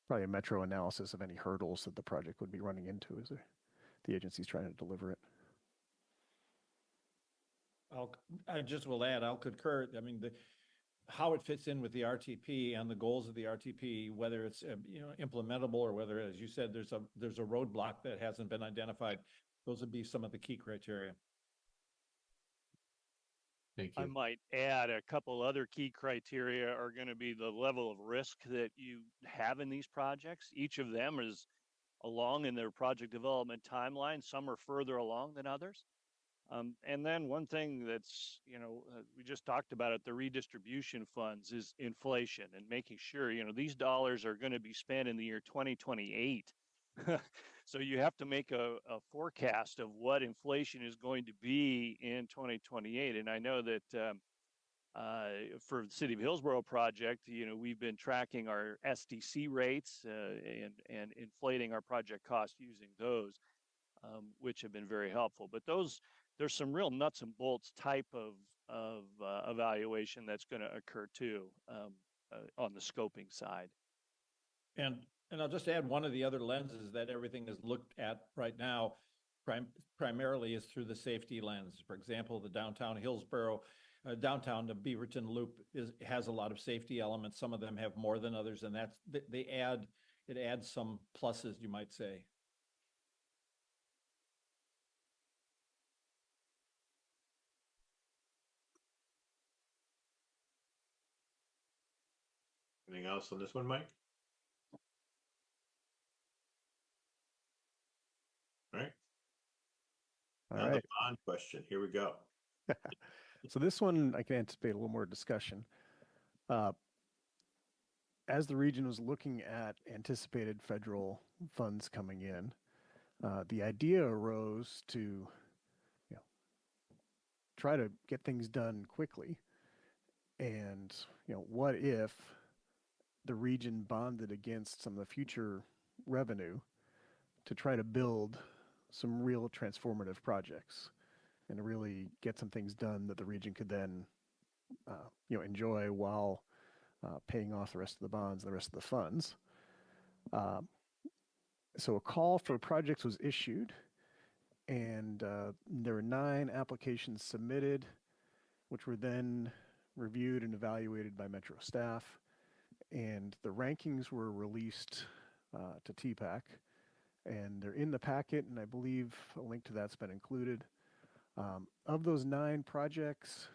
probably a metro analysis of any hurdles that the project would be running into as the agency's trying to deliver it. I just will add, I'll concur. I mean, how it fits in with the RTP and the goals of the RTP, whether it's implementable or whether, as you said, there's a roadblock that hasn't been identified. Those would be some of the key criteria. Thank you. I might add a couple other key criteria are going to be the level of risk that you have in these projects. Each of them is along in their project development timeline. Some are further along than others. And then one thing that's, we just talked about it, the redistribution funds is inflation and making sure, these dollars are going to be spent in the year 2028. So you have to make a forecast of what inflation is going to be in 2028. And I know that for the City of Hillsboro project, we've been tracking our SDC rates and inflating our project costs using those, which have been very helpful. But there's some real nuts and bolts type of evaluation that's going to occur too on the scoping side. And I'll just add, one of the other lenses that everything is looked at right now primarily is through the safety lens. For example, the downtown Hillsboro, downtown the Beaverton Loop has a lot of safety elements. Some of them have more than others, and it adds some pluses, you might say. Anything else on this one, Mike? All right. Now the bond question. Here we go. So this one, I can anticipate a little more discussion. As the region was looking at anticipated federal funds coming in, the idea arose to try to get things done quickly. And what if the region bonded against some of the future revenue to try to build some real transformative projects and to really get some things done that the region could then enjoy while paying off the rest of the bonds and the rest of the funds. So a call for projects was issued, and there were 9 applications submitted, which were then reviewed and evaluated by Metro staff. And the rankings were released to TPAC, and they're in the packet, and I believe a link to that's been included. Of those 9 projects,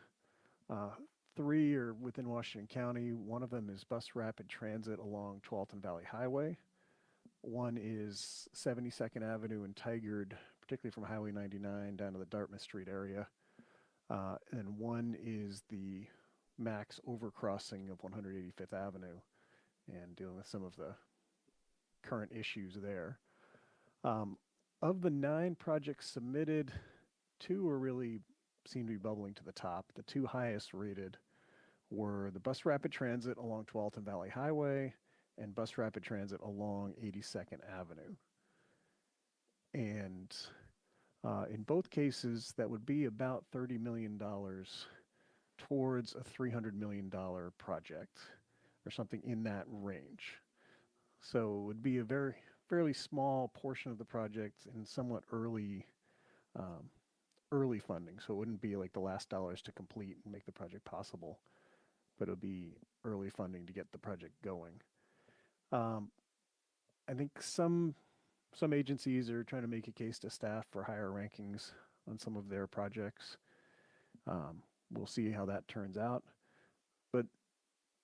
3 are within Washington County. One of them is bus rapid transit along Tualatin Valley Highway. One is 72nd Avenue in Tigard, particularly from Highway 99 down to the Dartmouth Street area. And one is the max overcrossing of 185th Avenue and dealing with some of the current issues there. Of the 9 projects submitted, 2 are really seem to be bubbling to the top. The 2 highest rated were the bus rapid transit along Tualatin Valley Highway and bus rapid transit along 82nd Avenue. And in both cases, that would be about $30 million towards a $300 million project or something in that range. So it would be a fairly small portion of the project and somewhat early funding. So it wouldn't be like the last dollars to complete and make the project possible. but it'll be early funding to get the project going. I think some agencies are trying to make a case to staff for higher rankings on some of their projects. We'll see how that turns out. But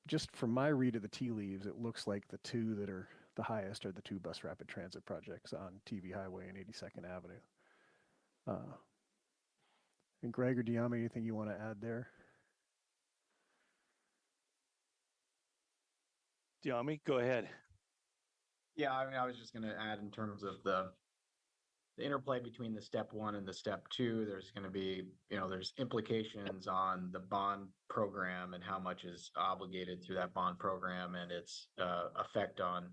just from my read of the tea leaves, it looks like the two that are the highest are the two bus rapid transit projects on TV Highway and 82nd Avenue. And Greg or Diami, anything you want to add there? Diami, go ahead. Yeah, I mean, I was just going to add in terms of the interplay between the step 1 and the step 2, there's going to be, there's implications on the bond program and how much is obligated through that bond program and its effect on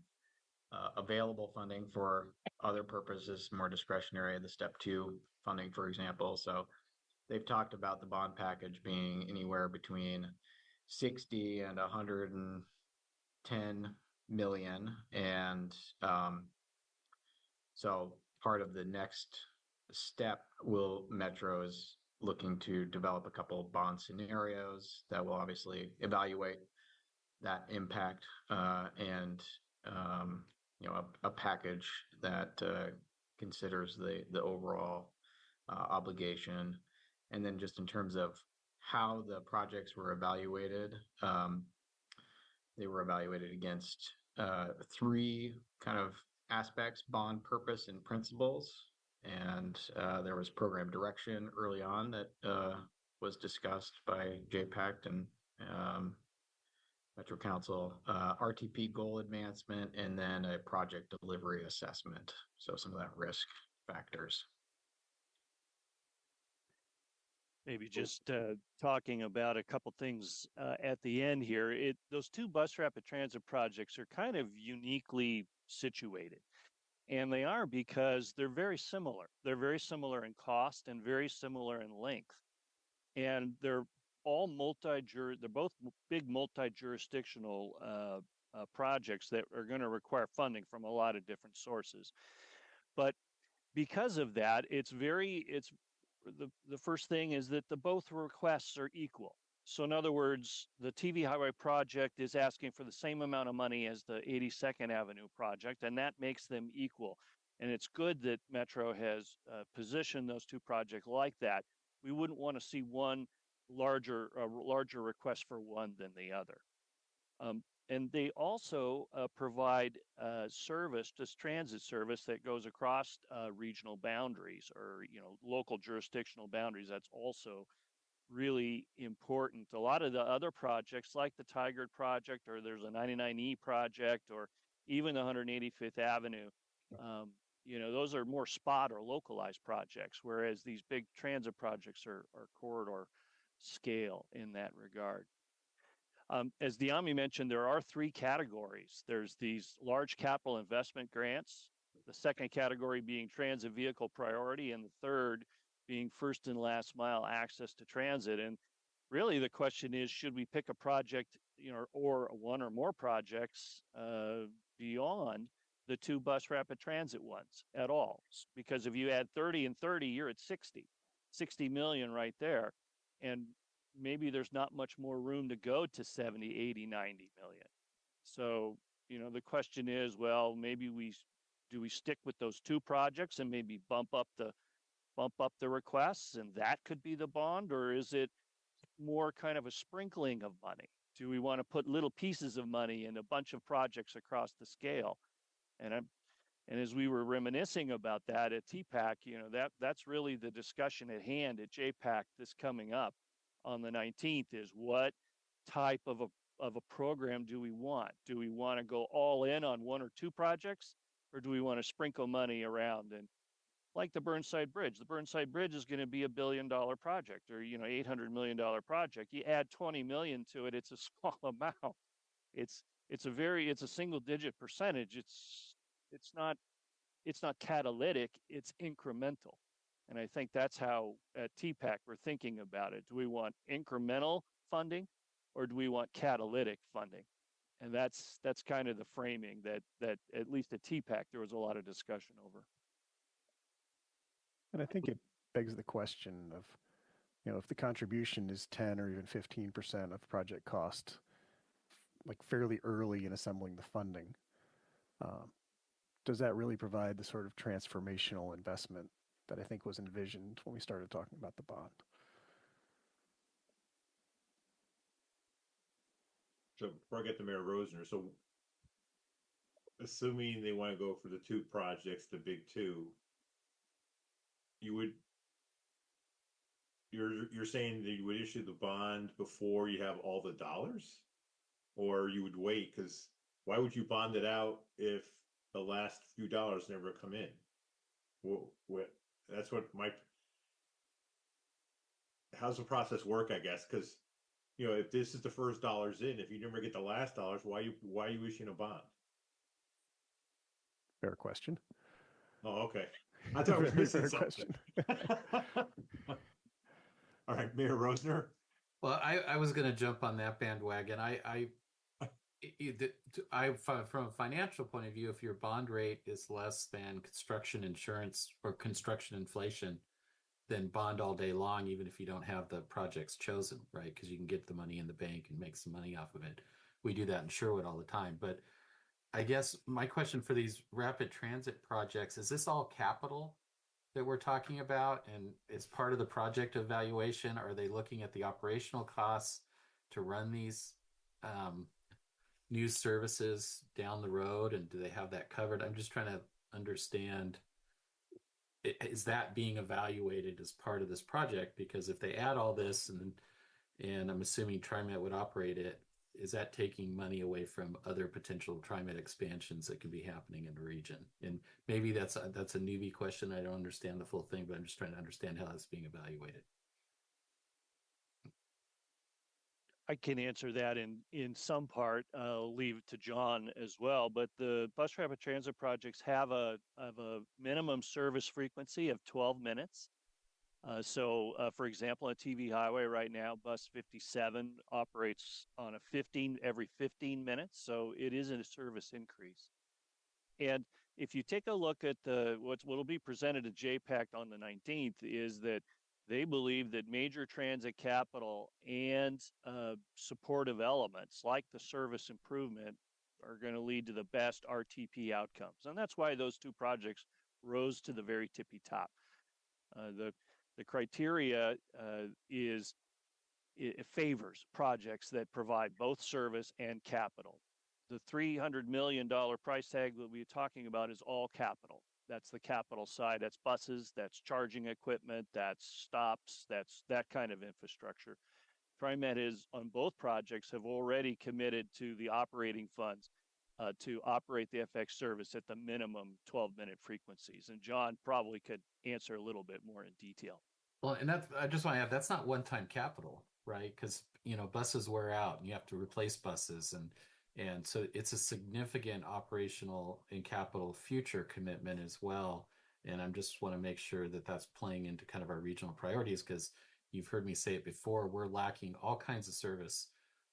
available funding for other purposes, more discretionary, the step 2 funding, for example. So they've talked about the bond package being anywhere between 60 and 110 million. And so part of the next step Metro is looking to develop a couple of bond scenarios that will obviously evaluate that impact and a package that considers the overall obligation. And then just in terms of how the projects were evaluated, they were evaluated against 3 kind of aspects: bond purpose and principles. And there was program direction early on that was discussed by JPAC and Metro Council, RTP goal advancement, and then a project delivery assessment. So some of that risk factors. Maybe just talking about a couple things at the end here. Those two bus rapid transit projects are kind of uniquely situated. And they are because they're very similar. They're very similar in cost and very similar in length. And they're all they're both big multi-jurisdictional projects that are going to require funding from a lot of different sources. But because of that, the first thing is that both requests are equal. So in other words, the TV Highway project is asking for the same amount of money as the 82nd Avenue project, and that makes them equal. And it's good that Metro has positioned those two projects like that. We wouldn't want to see one larger request for one than the other. And they also provide service, just transit service that goes across regional boundaries or local jurisdictional boundaries. That's also really important. A lot of the other projects like the Tigard project, or there's a 99E project, or even the 185th Avenue, those are more spot or localized projects, whereas these big transit projects are corridor scale in that regard. As Diami mentioned, there are 3 categories. There's these large capital investment grants, the second category being transit vehicle priority, and the third being first and last mile access to transit. And really the question is, should we pick a project, or one or more projects beyond the 2 bus rapid transit ones at all? Because if you add 30 and 30, you're at 60 million right there. And maybe there's not much more room to go to 70, 80, 90 million. So, the question is, well, maybe do we stick with those 2 projects and maybe bump up the requests, and that could be the bond? Or is it more kind of a sprinkling of money? Do we want to put little pieces of money in a bunch of projects across the scale? And as we were reminiscing about that at TPAC, that's really the discussion at hand at JPAC this coming up on the 19th, is what type of a program do we want? Do we want to go all in on 1 or 2 projects, or do we want to sprinkle money around? And like the Burnside Bridge is going to be $1 billion project, or $800 million project. You add 20 million to it, it's a small amount. It's a single digit percentage. It's not catalytic, it's incremental. And I think that's how at TPAC we're thinking about it. Do we want incremental funding, or do we want catalytic funding? And that's kind of the framing that at least at TPAC there was a lot of discussion over. And I think it begs the question of if the contribution is 10 or even 15% of project cost, like fairly early in assembling the funding, does that really provide the sort of transformational investment that I think was envisioned when we started talking about the bond? So before I get to Mayor Rosner, so assuming they want to go for the two projects, the big two, you're saying that you would issue the bond before you have all the dollars, or you would wait? Because why would you bond it out if the last few dollars never come in? Well, that's what how's the process work? I guess because if this is the first dollars in, if you never get the last dollars, why are you issuing a bond? Fair question. Oh, okay. I thought I was missing fair something. question. All right, Mayor Rosner. Well, I was going to jump on that bandwagon. From a financial point of view, if your bond rate is less than construction insurance or construction inflation, then bond all day long, even if you don't have the projects chosen, right? Because you can get the money in the bank and make some money off of it. We do that in Sherwood all the time. But I guess my question for these rapid transit projects, is this all capital that we're talking about? And it's part of the project evaluation? Are they looking at the operational costs to run these new services down the road? And do they have that covered? I'm just trying to understand, is that being evaluated as part of this project? Because if they add all this and I'm assuming TriMet would operate it, is that taking money away from other potential TriMet expansions that could be happening in the region? And maybe that's a newbie question. I don't understand the full thing, but I'm just trying to understand how that's being evaluated. I can answer that in some part. I'll leave it to John as well. But the bus rapid transit projects have a minimum service frequency of 12 minutes. For example, at TV Highway right now, bus 57 operates on every 15 minutes. So it is a service increase. And if you take a look at what will be presented at JPAC on the 19th, is that they believe that major transit capital and supportive elements like the service improvement are going to lead to the best RTP outcomes. And that's why those two projects rose to the very tippy top. The criteria it favors projects that provide both service and capital. The $300 million price tag that we're talking about is all capital. That's the capital side. That's buses, that's charging equipment, that's stops, that's that kind of infrastructure. TriMet is, on both projects, have already committed to the operating funds to operate the FX service at the minimum 12-minute frequencies. And John probably could answer a little bit more in detail. Well, and I just want to add, that's not one-time capital, right? Because, buses wear out and you have to replace buses. And so it's a significant operational and capital future commitment as well. And I just want to make sure that that's playing into kind of our regional priorities, because you've heard me say it before, we're lacking all kinds of service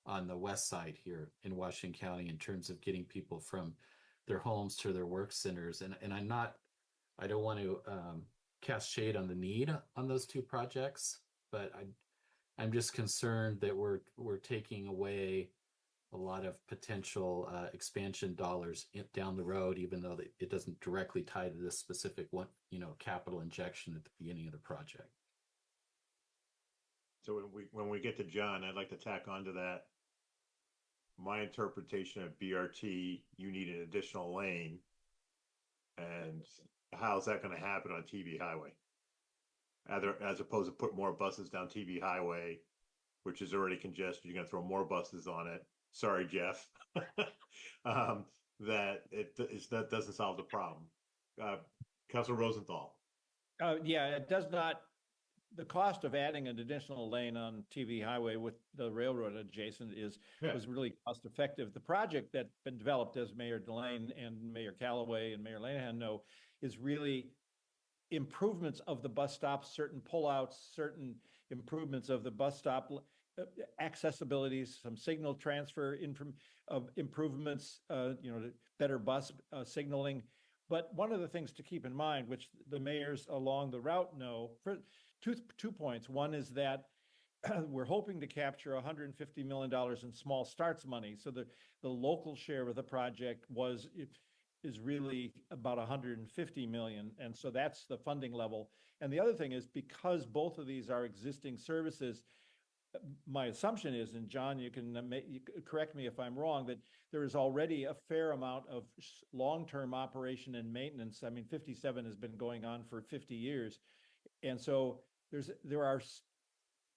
on the west side here in Washington County in terms of getting people from their homes to their work centers. And I don't want to cast shade on the need on those two projects, but I'm just concerned that we're taking away a lot of potential expansion dollars down the road, even though it doesn't directly tie to this specific one, capital injection at the beginning of the project. So when we get to John, I'd like to tack onto that. My interpretation of BRT, you need an additional lane. And how's that going to happen on TV Highway? As opposed to put more buses down TV Highway, which is already congested, you're going to throw more buses on it. Sorry, Jeff. That doesn't solve the problem. Councilor Rosenthal. Yeah, it does not. The cost of adding an additional lane on TV Highway with the railroad adjacent was really cost effective. The project that's been developed, as Mayor Delane and Mayor Callaway and Mayor Lanahan know, is really improvements of the bus stops, certain pullouts, certain improvements of the bus stop accessibility, some signal transfer improvements, better bus signaling. But one of the things to keep in mind, which the mayors along the route know, two points. One is that we're hoping to capture $150 million in small starts money. So the local share of the project is really about 150 million. And so that's the funding level. And the other thing is, because both of these are existing services, my assumption is, and John, you can correct me if I'm wrong, that there is already a fair amount of long-term operation and maintenance. I mean, 57 has been going on for 50 years. And so there are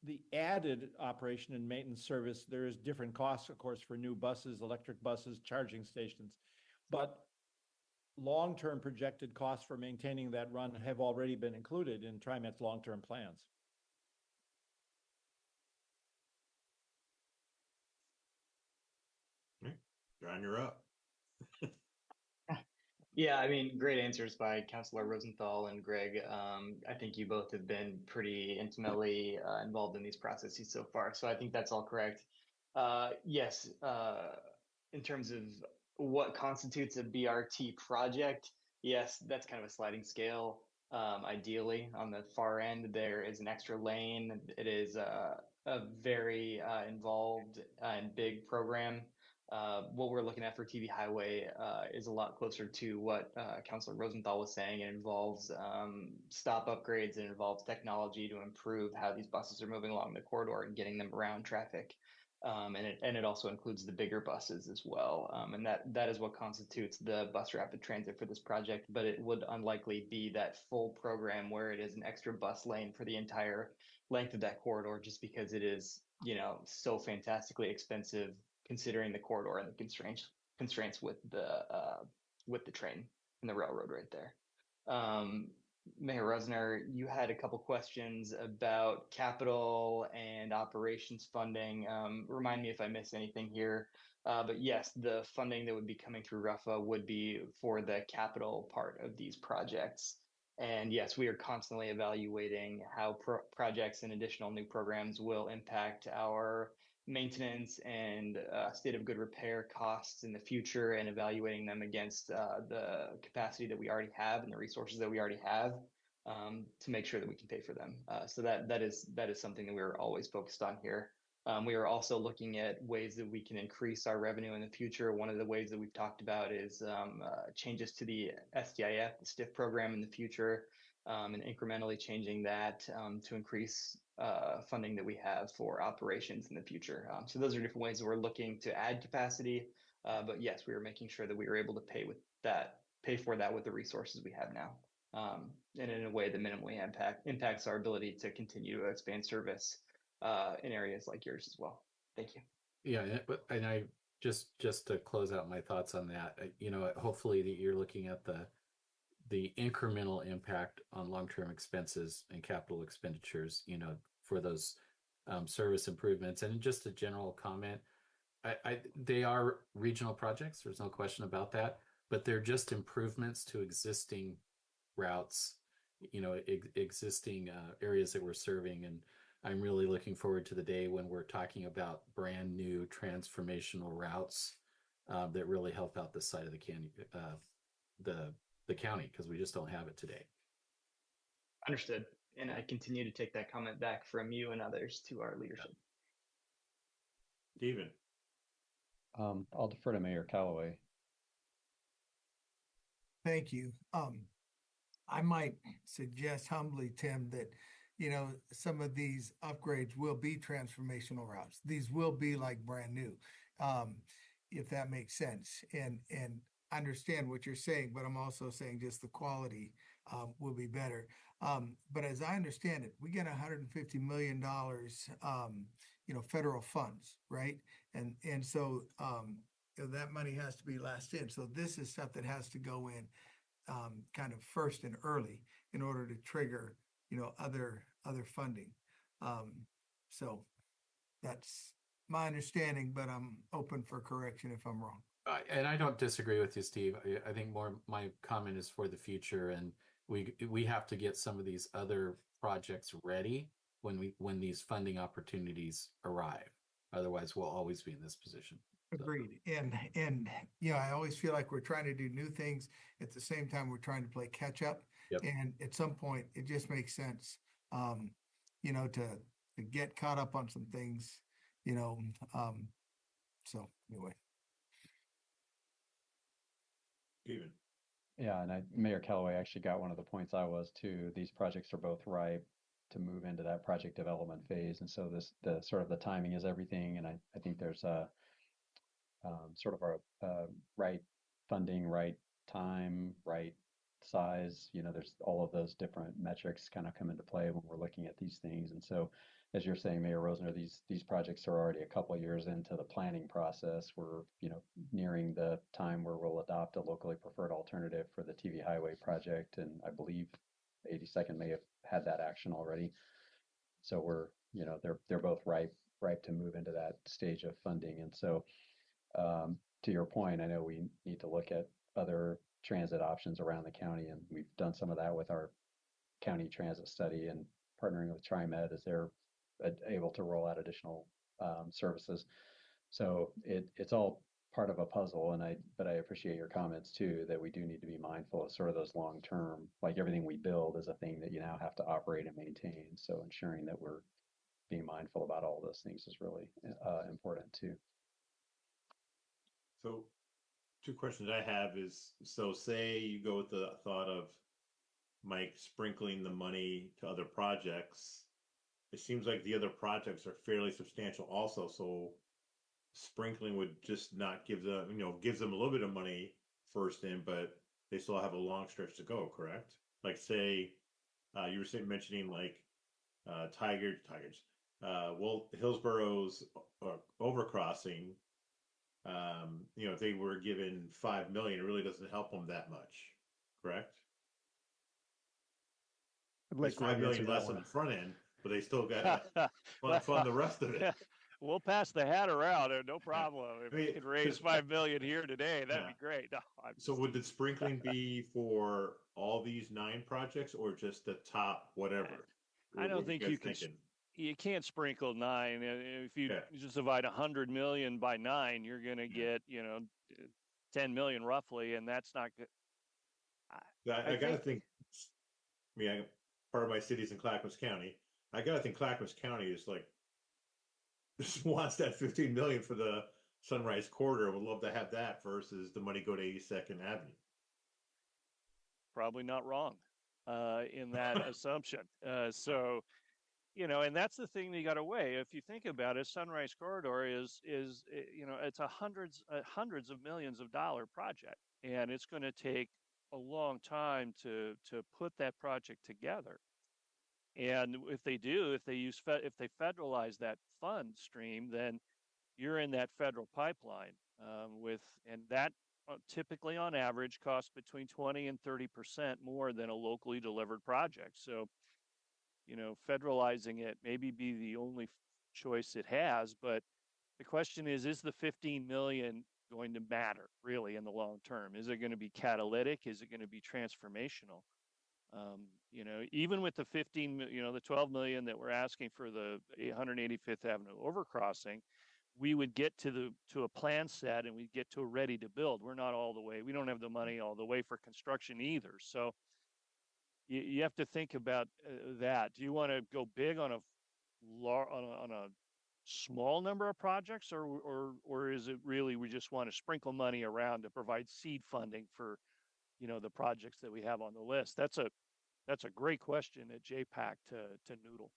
the added operation and maintenance service. There is different costs, of course, for new buses, electric buses, charging stations. But long-term projected costs for maintaining that run have already been included in TriMet's long-term plans. John, you're up. Yeah, I mean, great answers by Councilor Rosenthal and Greg. I think you both have been pretty intimately involved in these processes so far, so I think that's all correct. Yes, in terms of what constitutes a BRT project, yes, that's kind of a sliding scale. Ideally, on the far end, there is an extra lane. It is a very involved and big program. What we're looking at for TV Highway is a lot closer to what Councilor Rosenthal was saying. It involves stop upgrades. It involves technology to improve how these buses are moving along the corridor and getting them around traffic. And it also includes the bigger buses as well. And that is what constitutes the bus rapid transit for this project. But it would unlikely be that full program where it is an extra bus lane for the entire length of that corridor, just because it is, so fantastically expensive considering the corridor and the constraints with the train and the railroad right there. Mayor Rosner, you had a couple questions about capital and operations funding. Remind me if I missed anything here. But yes, the funding that would be coming through RUFA would be for the capital part of these projects. And yes, we are constantly evaluating how projects and additional new programs will impact our maintenance and state of good repair costs in the future, and evaluating them against the capacity that we already have and the resources that we already have to make sure that we can pay for them. So that is something that we're always focused on here. We are also looking at ways that we can increase our revenue in the future. One of the ways that we've talked about is changes to the STIF, the STIF program in the future, and incrementally changing that to increase funding that we have for operations in the future. So those are different ways that we're looking to add capacity. But yes, we are making sure that we are able to pay for that with the resources we have now, and in a way that minimally impacts our ability to continue to expand service in areas like yours as well. Thank you. Yeah, and I just to close out my thoughts on that, hopefully that you're looking at the incremental impact on long-term expenses and capital expenditures, for those service improvements. And just a general comment, they are regional projects. There's no question about that, but they're just improvements to existing routes, existing areas that we're serving. And I'm really looking forward to the day when we're talking about brand new transformational routes that really help out this side of the county, because we just don't have it today. Understood. And I continue to take that comment back from you and others to our leadership. Stephen. I'll defer to Mayor Callaway. Thank you. I might suggest humbly, Tim, that some of these upgrades will be transformational routes. These will be like brand new, if that makes sense. And I understand what you're saying, but I'm also saying just the quality will be better. But as I understand it, we get $150 million, federal funds, right? And so that money has to be last in. So this is stuff that has to go in kind of first and early in order to trigger, other funding. So that's my understanding, but I'm open for correction if I'm wrong. And I don't disagree with you, Steve. I think more my comment is for the future, and we have to get some of these other projects ready when these funding opportunities arrive. Otherwise, we'll always be in this position. Agreed. And I always feel like we're trying to do new things at the same time we're trying to play catch up. Yep. And at some point, it just makes sense to get caught up on some things, so anyway. Even. Yeah, and Mayor Callaway actually got one of the points I was too. These projects are both ripe to move into that project development phase, and so the sort of the timing is everything. And I think there's a sort of a right funding, right time, right size. There's all of those different metrics kind of come into play when we're looking at these things. And so, as you're saying, Mayor Rosner, these projects are already a couple of years into the planning process. We're nearing the time where we'll adopt a locally preferred alternative for the TV Highway project, and I believe 82nd may have had that action already. So we're they're both ripe to move into that stage of funding. And so to your point, I know we need to look at other transit options around the county, and we've done some of that with our county transit study and partnering with TriMet as they're able to roll out additional services. So it's all part of a puzzle, but I appreciate your comments too, that we do need to be mindful of sort of those long term, like everything we build is a thing that you now have to operate and maintain. So ensuring that we're being mindful about all those things is really important too. So two questions I have is, so say you go with the thought of Mike sprinkling the money to other projects. It seems like the other projects are fairly substantial also. So sprinkling would just not give them, gives them a little bit of money first in, but they still have a long stretch to go, correct? Like say, you were mentioning like Tigard's, Hillsboro's overcrossing. If they were given $5 million, it really doesn't help them that much, correct? It's $5 million less on the front end, but they still got to fund the rest of it. We'll pass the hat around, no problem. If we could raise $5 million here today, that'd be great. No, so would the sprinkling be for all these 9 projects or just the top whatever? I don't think you can. You can't sprinkle 9. If you just divide 100 million by 9, you're going to get 10 million roughly, and that's not good. I got to think. Part of my city's in Clackamas County. I got to think Clackamas County is like just wants that 15 million for the Sunrise Corridor. Would love to have that versus the money go to 82nd Avenue. Probably not wrong in that assumption. And that's the thing that you got to weigh. If you think about it, Sunrise Corridor is it's a hundreds of millions of dollar project, and it's going to take a long time to put that project together. And if they federalize that fund stream, then you're in that federal pipeline and that typically on average costs between 20 and 30% more than a locally delivered project. So federalizing it maybe be the only choice it has, but the question is the 15 million going to matter really in the long term? Is it going to be catalytic? Is it going to be transformational? Even with the 12 million that we're asking for the 185th Avenue overcrossing, we would get to a plan set and we'd get to a ready to build. We're not all the way. We don't have the money all the way for construction either. So you have to think about that. Do you want to go big on a small number of projects, or is it really we just want to sprinkle money around to provide seed funding for the projects that we have on the list? That's a great question at JPAC to noodle.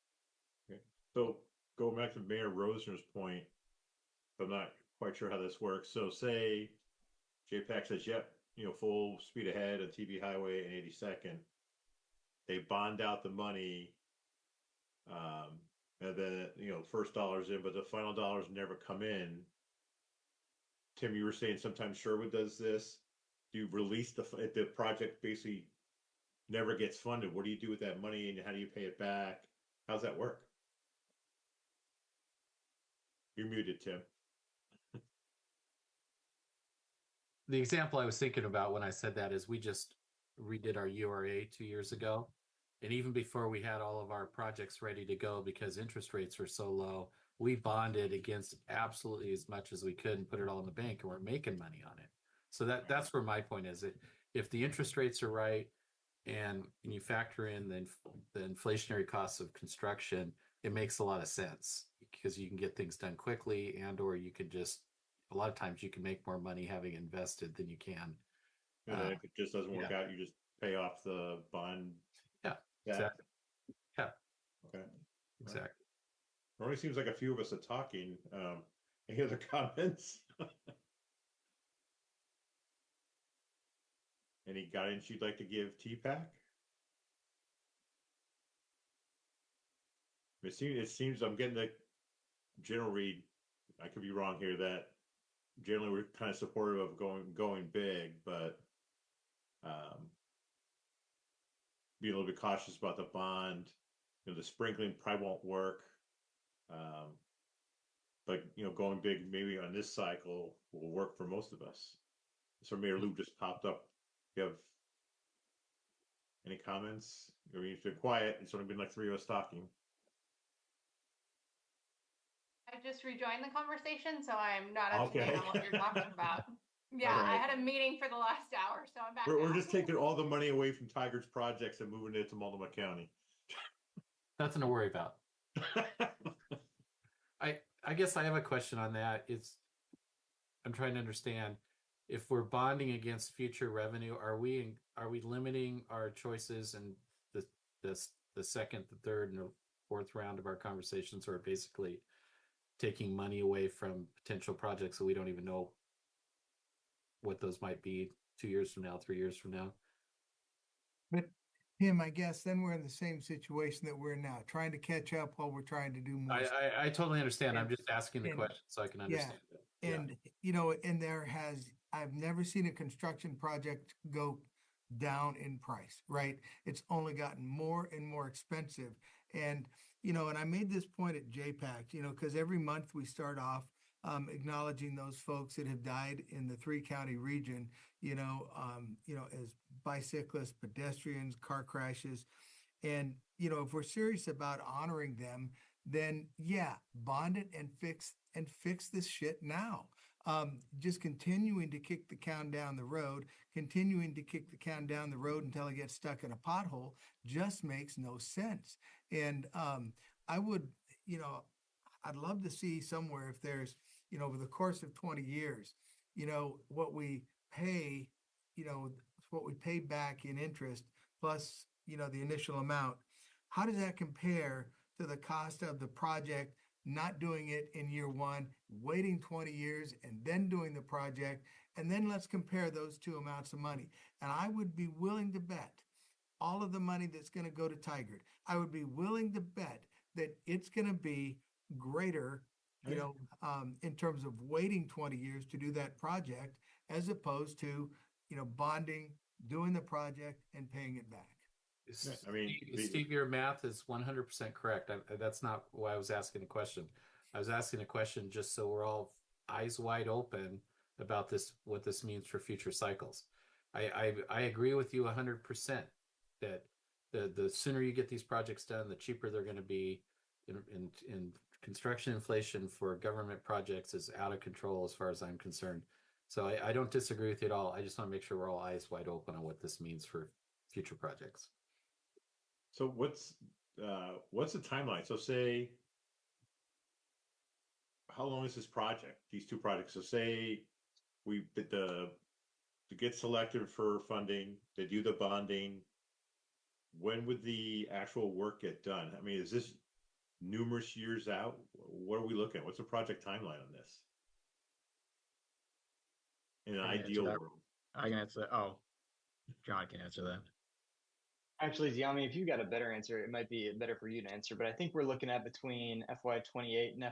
Okay. So going back to Mayor Rosner's point, I'm not quite sure how this works. So say JPAC says, yep, full speed ahead on TV Highway and 82nd. They bond out the money, and then first dollar's in, but the final dollars never come in. Tim, you were saying sometimes Sherwood does this. Do you release the project basically never gets funded? What do you do with that money, and how do you pay it back? How's that work? You're muted, Tim. The example I was thinking about when I said that is we just redid our URA 2 years ago. And even before we had all of our projects ready to go because interest rates were so low, we bonded against absolutely as much as we could and put it all in the bank, and we're making money on it. So that's where my point is. If the interest rates are right and you factor in the inflationary costs of construction, it makes a lot of sense because you can get things done quickly, and or you could just a lot of times you can make more money having invested than you can. And then if it just doesn't work out, you just pay off the bond. Yeah, debt. exactly. Yeah, Okay. exactly. It only seems like a few of us are talking. Any other comments? Any guidance you'd like to give TPAC? It seems I'm getting the general read. I could be wrong here that generally we're kind of supportive of going big, but be a little bit cautious about the bond. The sprinkling probably won't work. But going big maybe on this cycle will work for most of us. So Mayor Lou just popped up. You have any comments? I mean, if you're quiet, it's only been like 3 of us talking. I just rejoined the conversation, so I'm not up to date Okay. on what you're talking about. Yeah, All right. I had a meeting for the last hour, so I'm back We're now. just taking all the money away from Tigard's projects and moving it to Multnomah County. Nothing to worry about. I guess I have a question on that. I'm trying to understand if we're bonding against future revenue, are we limiting our choices in the second, the third, and the fourth round of our conversations, or basically taking money away from potential projects that we don't even know what those might be 2 years from now, 3 years from now? But Tim, I guess then we're in the same situation that we're in now, trying to catch up while we're trying to do more. I totally understand. I'm just asking the question so I can understand it. And I've never seen a construction project go down in price, right? It's only gotten more and more expensive. And I made this point at JPAC, because every month we start off acknowledging those folks that have died in the 3-county region, as bicyclists, pedestrians, car crashes. And, if we're serious about honoring them, then bond it and fix this shit now. Just continuing to kick the can down the road, until it gets stuck in a pothole just makes no sense. And I would, I'd love to see somewhere if there's, over the course of 20 years, what we pay, what we pay back in interest plus, the initial amount. How does that compare to the cost of the project, not doing it in year one, waiting 20 years and then doing the project? And then let's compare those two amounts of money. And I would be willing to bet all of the money that's going to go to Tigard, I would be willing to bet that it's going to be greater, in terms of waiting 20 years to do that project, as opposed to, bonding, doing the project and paying it back. I mean, Steve, your math is 100% correct. That's not why I was asking the question. I was asking a question just so we're all eyes wide open about this, what this means for future cycles. I agree with you 100% that the sooner you get these projects done, the cheaper they're going to be. In construction inflation for government projects is out of control as far as I'm concerned. So I don't disagree with you at all. I just want to make sure we're all eyes wide open on what this means for future projects. So what's the timeline? So say, how long is this project? These two projects. So say we to get selected for funding, they do the bonding. When would the actual work get done? I mean, is this numerous years out? What are we looking at? What's the project timeline on this? In an ideal world. I can answer that. Oh, John can answer that. Actually, Yami, if you got a better answer, it might be better for you to answer. But I think we're looking at between FY28 and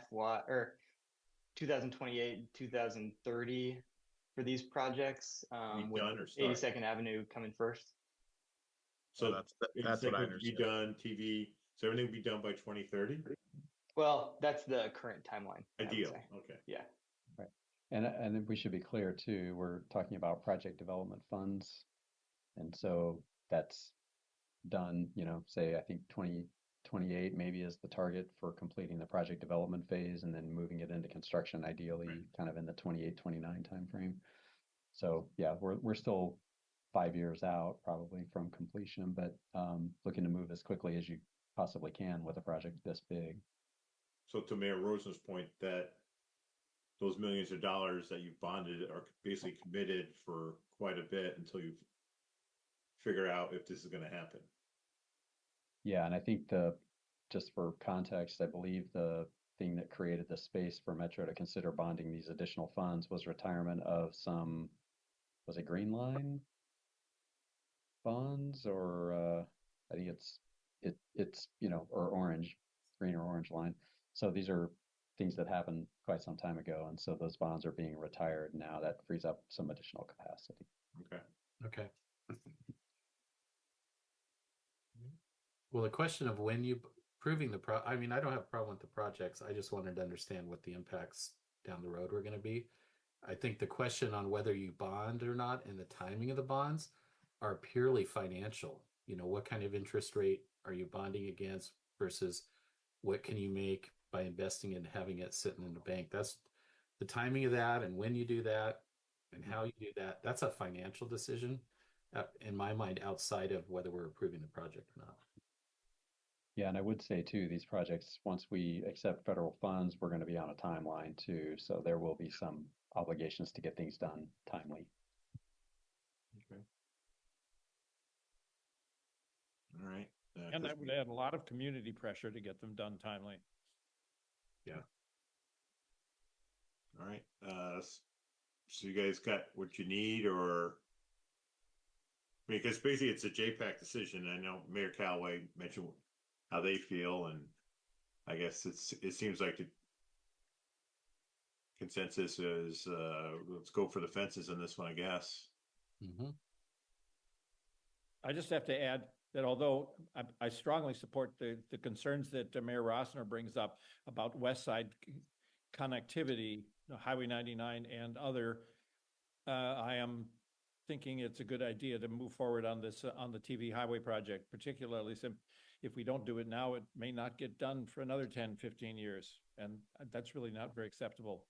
2028 and 2030 for these projects. With 82nd Avenue coming first. So that's what I understand. Be done TV. So everything will be done by 2030. Well, that's the current timeline. Ideal. Okay. Yeah. Right. And then we should be clear too. We're talking about project development funds, and so that's done. Say I think 2028 maybe is the target for completing the project development phase, and then moving it into construction, ideally kind of in the 28-29 timeframe. So yeah, we're still 5 years out probably from completion, but looking to move as quickly as you possibly can with a project this big. So to Mayor Rosen's point, that those millions of dollars that you've bonded are basically committed for quite a bit until you figure out if this is going to happen. Yeah, and I think just for context, I believe the thing that created the space for Metro to consider bonding these additional funds was retirement of some, was it Green Line bonds, or I think it's or orange, green or orange line. So these are things that happened quite some time ago, and so those bonds are being retired now. That frees up some additional capacity. Okay. Well, the question of when you proving I mean, I don't have a problem with the projects. I just wanted to understand what the impacts down the road were going to be. I think the question on whether you bond or not and the timing of the bonds are purely financial. What kind of interest rate are you bonding against versus what can you make by investing and having it sitting in the bank? That's the timing of that, and when you do that and how you do that. That's a financial decision in my mind, outside of whether we're approving the project or not. Yeah, and I would say too, these projects, once we accept federal funds, we're going to be on a timeline too. So there will be some obligations to get things done timely. Okay. All right. And that would add a lot of community pressure to get them done timely. Yeah. All right. So you guys got what you need, or because basically it's a JPAC decision. I know Mayor Callaway mentioned how they feel, and I guess it seems like the consensus is let's go for the fences in this one, I guess. Mm-hmm. I just have to add that although I strongly support the concerns that Mayor Rossner brings up about West Side connectivity, Highway 99 and other, I am thinking it's a good idea to move forward on this on the TV highway project, particularly since if we don't do it now, it may not get done for another 10, 15 years. And that's really not very acceptable.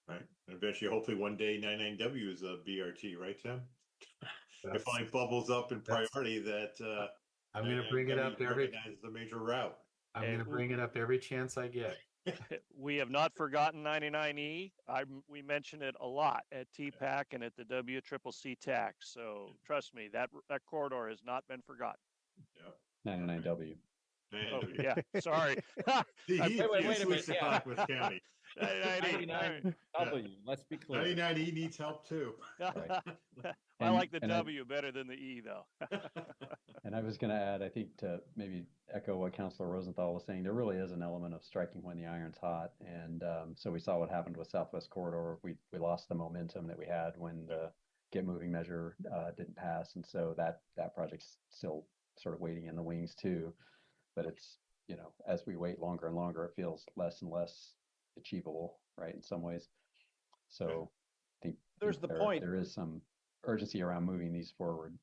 Right. And eventually, hopefully one day 99W is a BRT, right, Tim? It finally bubbles up in priority that I'm going to bring it up every as the major route. I'm going to bring it up every chance I get. We have not forgotten 99E. We mention it a lot at TPAC and at the WCCC TAC. So trust me, that corridor has not been forgotten. Yep. 99W. Oh, yeah, sorry. Wait a minute. Yeah. County. 99W, let's be clear. 99E needs help too. I like the W better than the E, though. And I was going to add, I think, to maybe echo what Councilor Rosenthal was saying, there really is an element of striking when the iron's hot. And so we saw what happened with Southwest Corridor. We lost the momentum that we had when the Get Moving measure didn't pass. And so that project's still sort of waiting in the wings too. But it's, as we wait longer and longer, it feels less and less achievable, right, in some ways. So I think there is some urgency around moving these forward.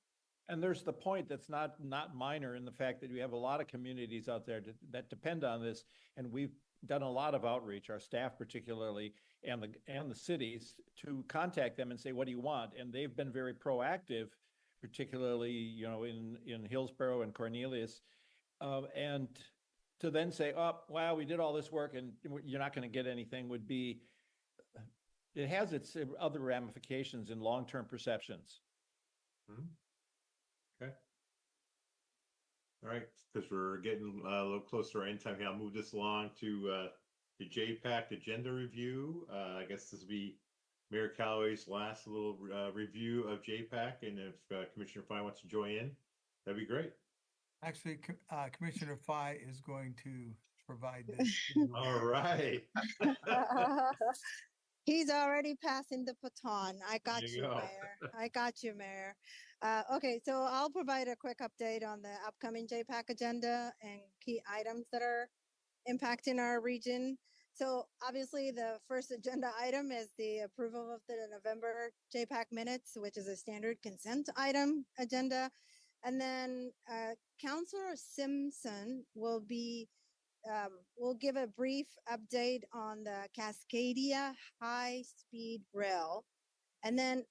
And there's the point that's not minor in the fact that we have a lot of communities out there that depend on this, and we've done a lot of outreach, our staff particularly, and the cities, to contact them and say, what do you want? And they've been very proactive, particularly in Hillsboro and Cornelius, and to then say, oh, wow, we did all this work and you're not going to get anything would be, it has its other ramifications in long-term perceptions. Mm-hmm. Okay. All right, because we're getting a little closer to our end time here, I'll move this along to the JPAC agenda review. I guess this will be Mayor Callaway's last little review of JPAC, and if Commissioner Fye wants to join in, that'd be great. Actually, Commissioner Fye is going to provide this. All right. He's already passing the baton. I got you, go. Mayor. I got you, Mayor. Okay, so I'll provide a quick update on the upcoming JPAC agenda and key items that are impacting our region. So obviously the first agenda item is the approval of the November JPAC minutes, which is a standard consent item agenda. And then Councilor Simpson will give a brief update on the Cascadia high-speed rail. And then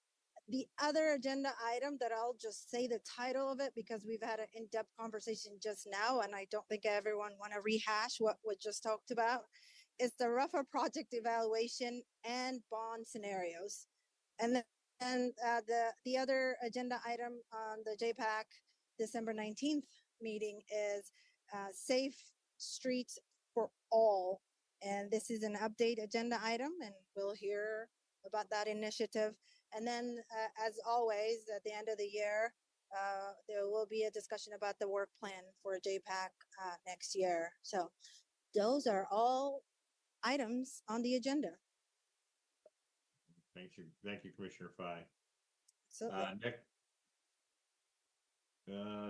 The other agenda item that I'll just say the title of it because we've had an in-depth conversation just now, and I don't think everyone want to rehash what was just talked about, is the rougher project evaluation and bond scenarios. And then the other agenda item on the JPAC December 19th meeting is safe streets for all. And this is an update agenda item, and we'll hear about that initiative. And then, as always, at the end of the year, there will be a discussion about the work plan for JPAC next year. So those are all items on the agenda. Thank you, Commissioner Fye. So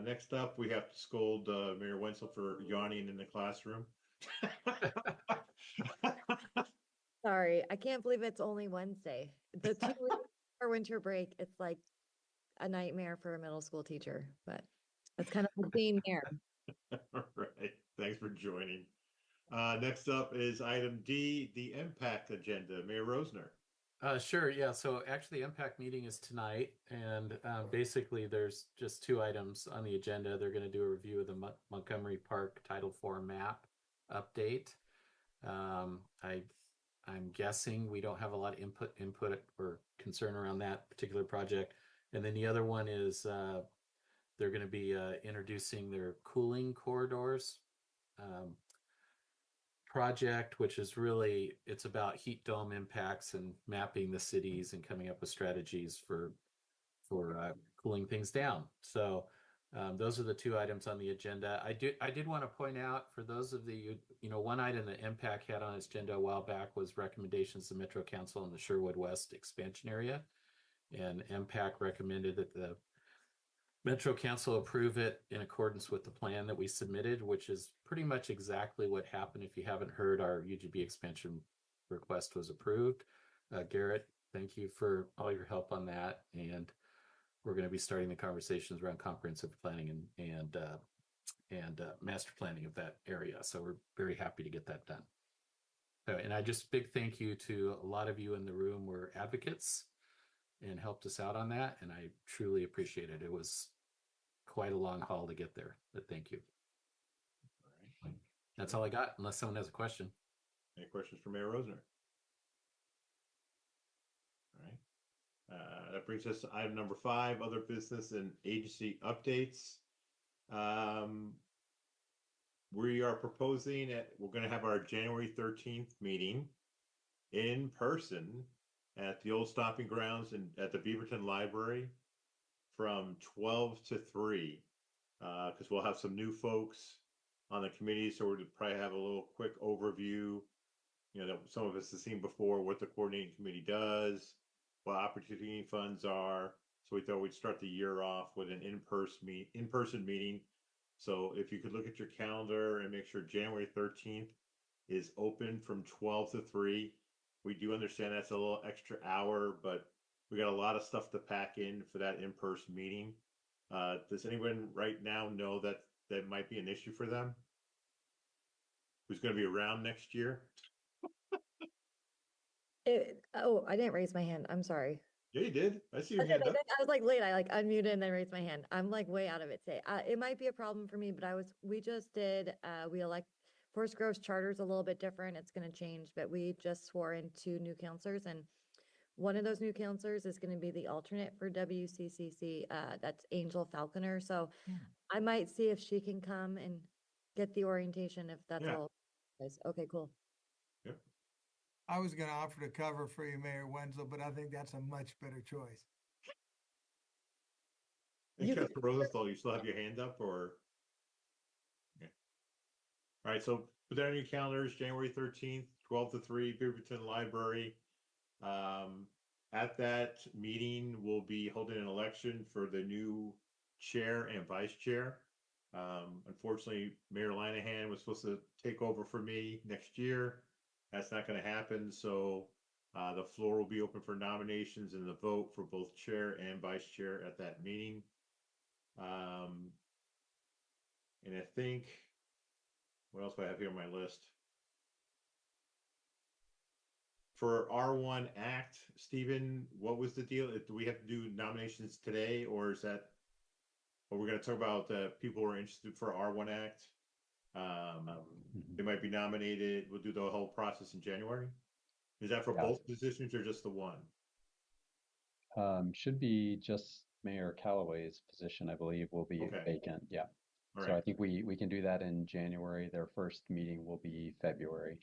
next up, we have to scold Mayor Wenzel for yawning in the classroom. Sorry, I can't believe it's only Wednesday. The 2 weeks for winter break, it's like a nightmare for a middle school teacher, but that's kind of the theme here. All right. Thanks for joining. Next up is item D, the impact agenda. Mayor Rosner. Sure. Yeah. So actually, the impact meeting is tonight, and basically, there's just 2 items on the agenda. They're going to do a review of the Montgomery Park Title IV map update. I'm guessing we don't have a lot of input or concern around that particular project. And then the other one is they're going to be introducing their cooling corridors project, which is really, it's about heat dome impacts and mapping the cities and coming up with strategies for cooling things down. So those are the 2 items on the agenda. I did want to point out for those of the, one item that MPAC had on its agenda a while back was recommendations to Metro Council in the Sherwood West expansion area. And MPAC recommended that the Metro Council approve it in accordance with the plan that we submitted, which is pretty much exactly what happened. If you haven't heard, our UGB expansion request was approved. Garrett, thank you for all your help on that. And we're going to be starting the conversations around comprehensive planning and master planning of that area. So we're very happy to get that done. And I just big thank you to a lot of you in the room were advocates and helped us out on that. And I truly appreciate it. It was quite a long haul to get there, but thank you. All right. That's all I got, unless someone has a question. Any questions for Mayor Rosner? All right. That brings us to item number 5, other business and agency updates. We are proposing we're going to have our January 13th meeting in person at the old stomping grounds and at the Beaverton Library from 12 to 3, because we'll have some new folks on the committee. So we'll probably have a little quick overview, that some of us have seen before, what the coordinating committee does, what opportunity funds are. So we thought we'd start the year off with an in-person meeting. So if you could look at your calendar and make sure January 13th is open from 12 to 3. We do understand that's a little extra hour, but we got a lot of stuff to pack in for that in-person meeting. Does anyone right now know that that might be an issue for them? Who's going to be around next year? I didn't raise my hand. I'm sorry. Yeah, you did. I see your hand up. I was like late. I like unmuted and then raised my hand. I'm like way out of it today. It might be a problem for me, but we just did, Forest Grove's charter is a little bit different. It's going to change, but we just swore in 2 new counselors, and one of those new counselors is going to be the alternate for WCCC. That's Angel Falconer. So I might see if she can come and get the orientation if that's all. Okay, cool. Yep. I was going to offer to cover for you, Mayor Wenzel, but I think that's a much better choice. Hey, Councilor Rosenthal, you still have your hand up, or? Okay. All right, so put that on your calendars, January 13th, 12 to 3, Beaverton Library. At that meeting, we'll be holding an election for the new chair and vice chair. Unfortunately, Mayor Linehan was supposed to take over for me next year. That's not going to happen. So the floor will be open for nominations and the vote for both chair and vice chair at that meeting. And I think, what else do I have here on my list? for R1 Act, Stephen, what was the deal? Do we have to do nominations today, or is that, or we're going to talk about people who are interested for R1 Act? They might be nominated. We'll do the whole process in January. Is that for both positions or just the one? Should be just Mayor Callaway's position, I believe, will be vacant. Yeah. All So right. I think we can do that in January. Their first meeting will be February.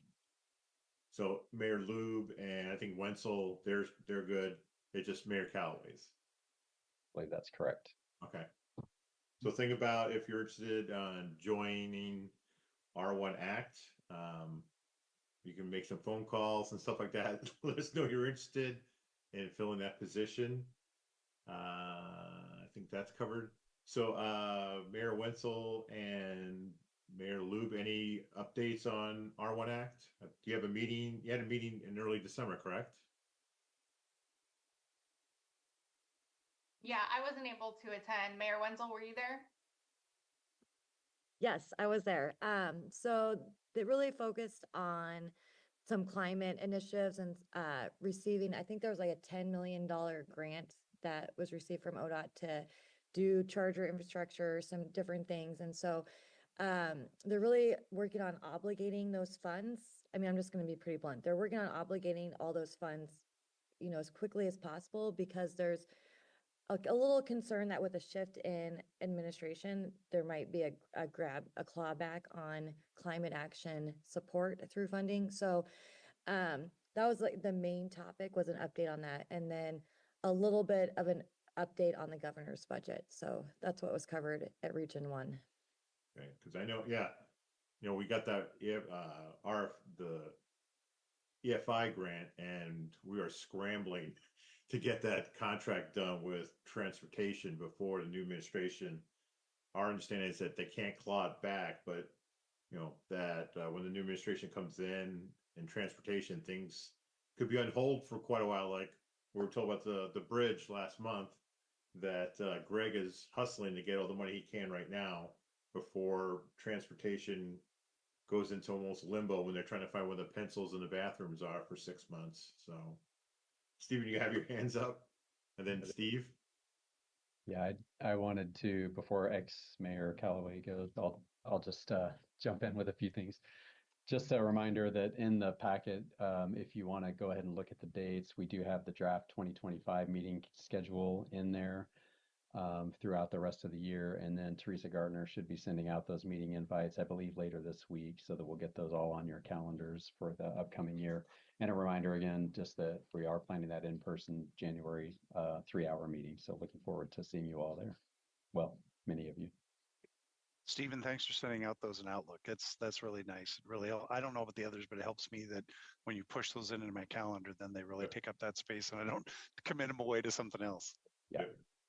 So Mayor Lube and I think Wenzel, they're good. It's just Mayor Callaway's. I believe that's correct. Okay. So think about if you're interested in joining R1 Act. You can make some phone calls and stuff like that. Let us know you're interested in filling that position. I think that's covered. So Mayor Wenzel and Mayor Lube, any updates on R1 Act? Do you have a meeting? You had a meeting in early December, correct? Yeah, I wasn't able to attend. Mayor Wenzel, were you there? Yes, I was there. So they really focused on some climate initiatives and receiving, I think there was like a $10 million grant that was received from ODOT to do charger infrastructure, some different things. And so they're really working on obligating those funds. I mean, I'm just going to be pretty blunt. They're working on obligating all those funds, you know, as quickly as possible because there's a little concern that with a shift in administration, there might be a clawback on climate action support through funding. So that was like the main topic was an update on that. And then a little bit of an update on the governor's budget. So that's what was covered at Region 1. Okay, because I know, we got that the EFI grant, and we are scrambling to get that contract done with transportation before the new administration. Our understanding is that they can't claw it back, but that when the new administration comes in transportation, things could be on hold for quite a while. Like we were told about the bridge last month, that Greg is hustling to get all the money he can right now before transportation goes into almost limbo when they're trying to find where the pencils in the bathrooms are for 6 months. So, Stephen, you have your hands up, and then Steve. Yeah, I wanted to, before ex-Mayor Callaway goes, I'll just jump in with a few things. Just a reminder that in the packet, if you want to go ahead and look at the dates, we do have the draft 2025 meeting schedule in there throughout the rest of the year. And then Teresa Gardner should be sending out those meeting invites, I believe, later this week, so that we'll get those all on your calendars for the upcoming year. And a reminder again, just that we are planning that in-person January 3-hour meeting. So looking forward to seeing you all there. Well, many of you. Stephen, thanks for sending out those in Outlook. That's really nice. Really, I don't know about the others, but it helps me that when you push those into my calendar, then they really take up that space, and I don't commit them away to something else. Yeah,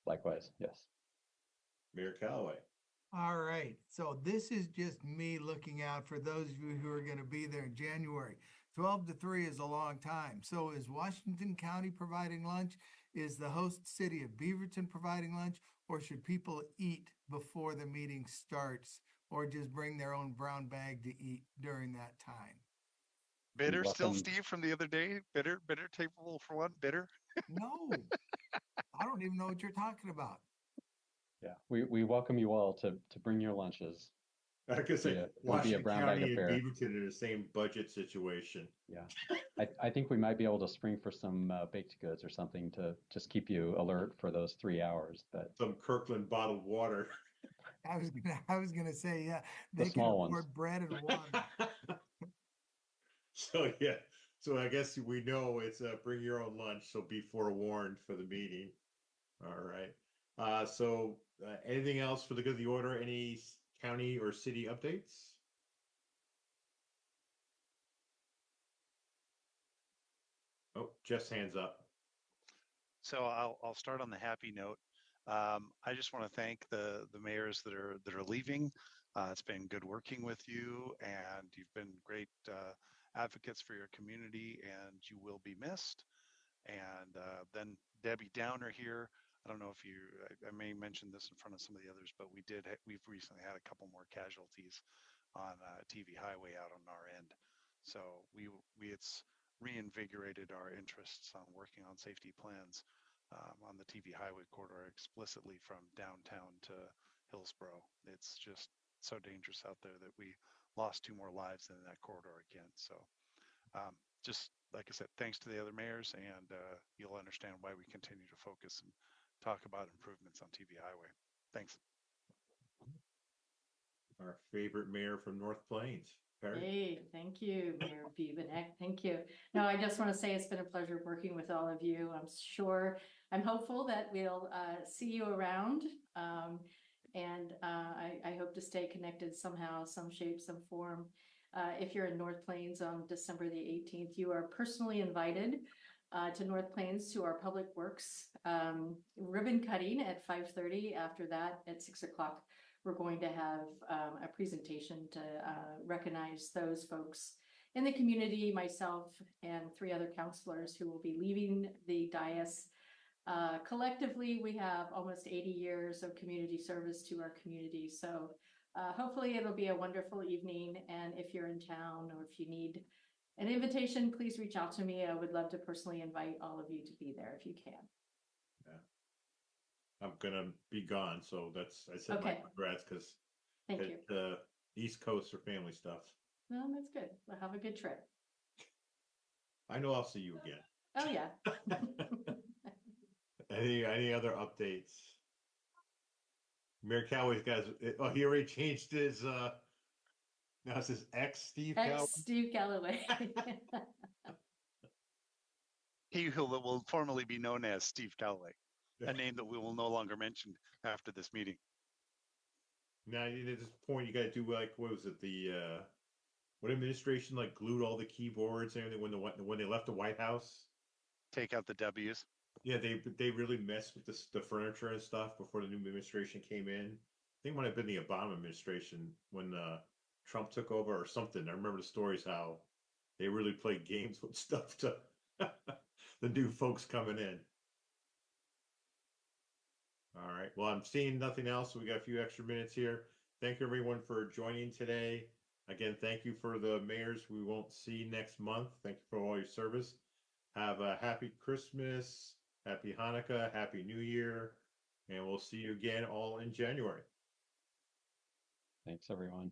likewise. Yes. Mayor Callaway. All right. So this is just me looking out for those of you who are going to be there in January. 12 to 3 is a long time. So is Washington County providing lunch? Is the host city of Beaverton providing lunch? Or should people eat before the meeting starts or just bring their own brown bag to eat during that time? Bitter still, Steve, from the other day? Bitter table for one? Bitter? No, I don't even know what you're talking about. Yeah, we welcome you all to bring your lunches. I could say It'll be a Washington brown bag County and affair. Beaverton in the same budget situation. Yeah, I think we might be able to spring for some baked goods or something to just keep you alert for those 3 hours. But some Kirkland bottled water. I was gonna say, yeah, The they can small afford ones. bread and water. So yeah, so I guess we know it's bring your own lunch. So be forewarned for the meeting. All right. So anything else for the good of the order? Any county or city updates? Oh, Jeff's hands up. So I'll start on the happy note. I just want to thank the mayors that are leaving. It's been good working with you, and you've been great advocates for your community, and you will be missed. And then Debbie Downer here. I don't know if I may mention this in front of some of the others, but we've recently had a couple more casualties on TV Highway out on our end. So it's reinvigorated our interests on working on safety plans on the TV highway corridor explicitly from downtown to Hillsboro. It's just so dangerous out there that we lost 2 more lives in that corridor again. So just like I said, thanks to the other mayors, and you'll understand why we continue to focus and talk about improvements on TV highway. Thanks. Our favorite mayor from North Plains. Perry. Hey, thank you, Mayor Beavenek. Thank you. No, I just want to say it's been a pleasure working with all of you. I'm hopeful that we'll see you around. I hope to stay connected somehow, some shape, some form. If you're in North Plains on December the 18th, you are personally invited to North Plains to our Public Works ribbon cutting at 5:30. After that, at 6 o'clock, we're going to have a presentation to recognize those folks in the community, myself and 3 other counselors who will be leaving the dais. Collectively, we have almost 80 years of community service to our community. So hopefully it'll be a wonderful evening. And if you're in town or if you need an invitation, please reach out to me. I would love to personally invite all of you to be there if you can. I'm gonna be gone, so I said my Okay. congrats because Thank you. the East Coast for family stuff. Well, that's good. Well, have a good trip. I know I'll see you again. Oh yeah. Any other updates? Mayor Calloway's guys. Oh, he already changed his. Now it says X Steve Calloway. Steve Calloway. He who will formally be known as Steve Calloway, a name that we will no longer mention after this meeting. Now at this point, you got to do like what was it? What administration like glued all the keyboards and everything when they left the White House? Take out the W's. Yeah, they really messed with the furniture and stuff before the new administration came in. I think it might have been the Obama administration when Trump took over or something. I remember the stories how they really played games with stuff to the new folks coming in. All right. Well, I'm seeing nothing else. So we got a few extra minutes here. Thank you everyone for joining today. Again, thank you for the mayors we won't see next month. Thank you for all your service. Have a happy Christmas, happy Hanukkah, happy New Year, and we'll see you again all in January. Thanks, everyone.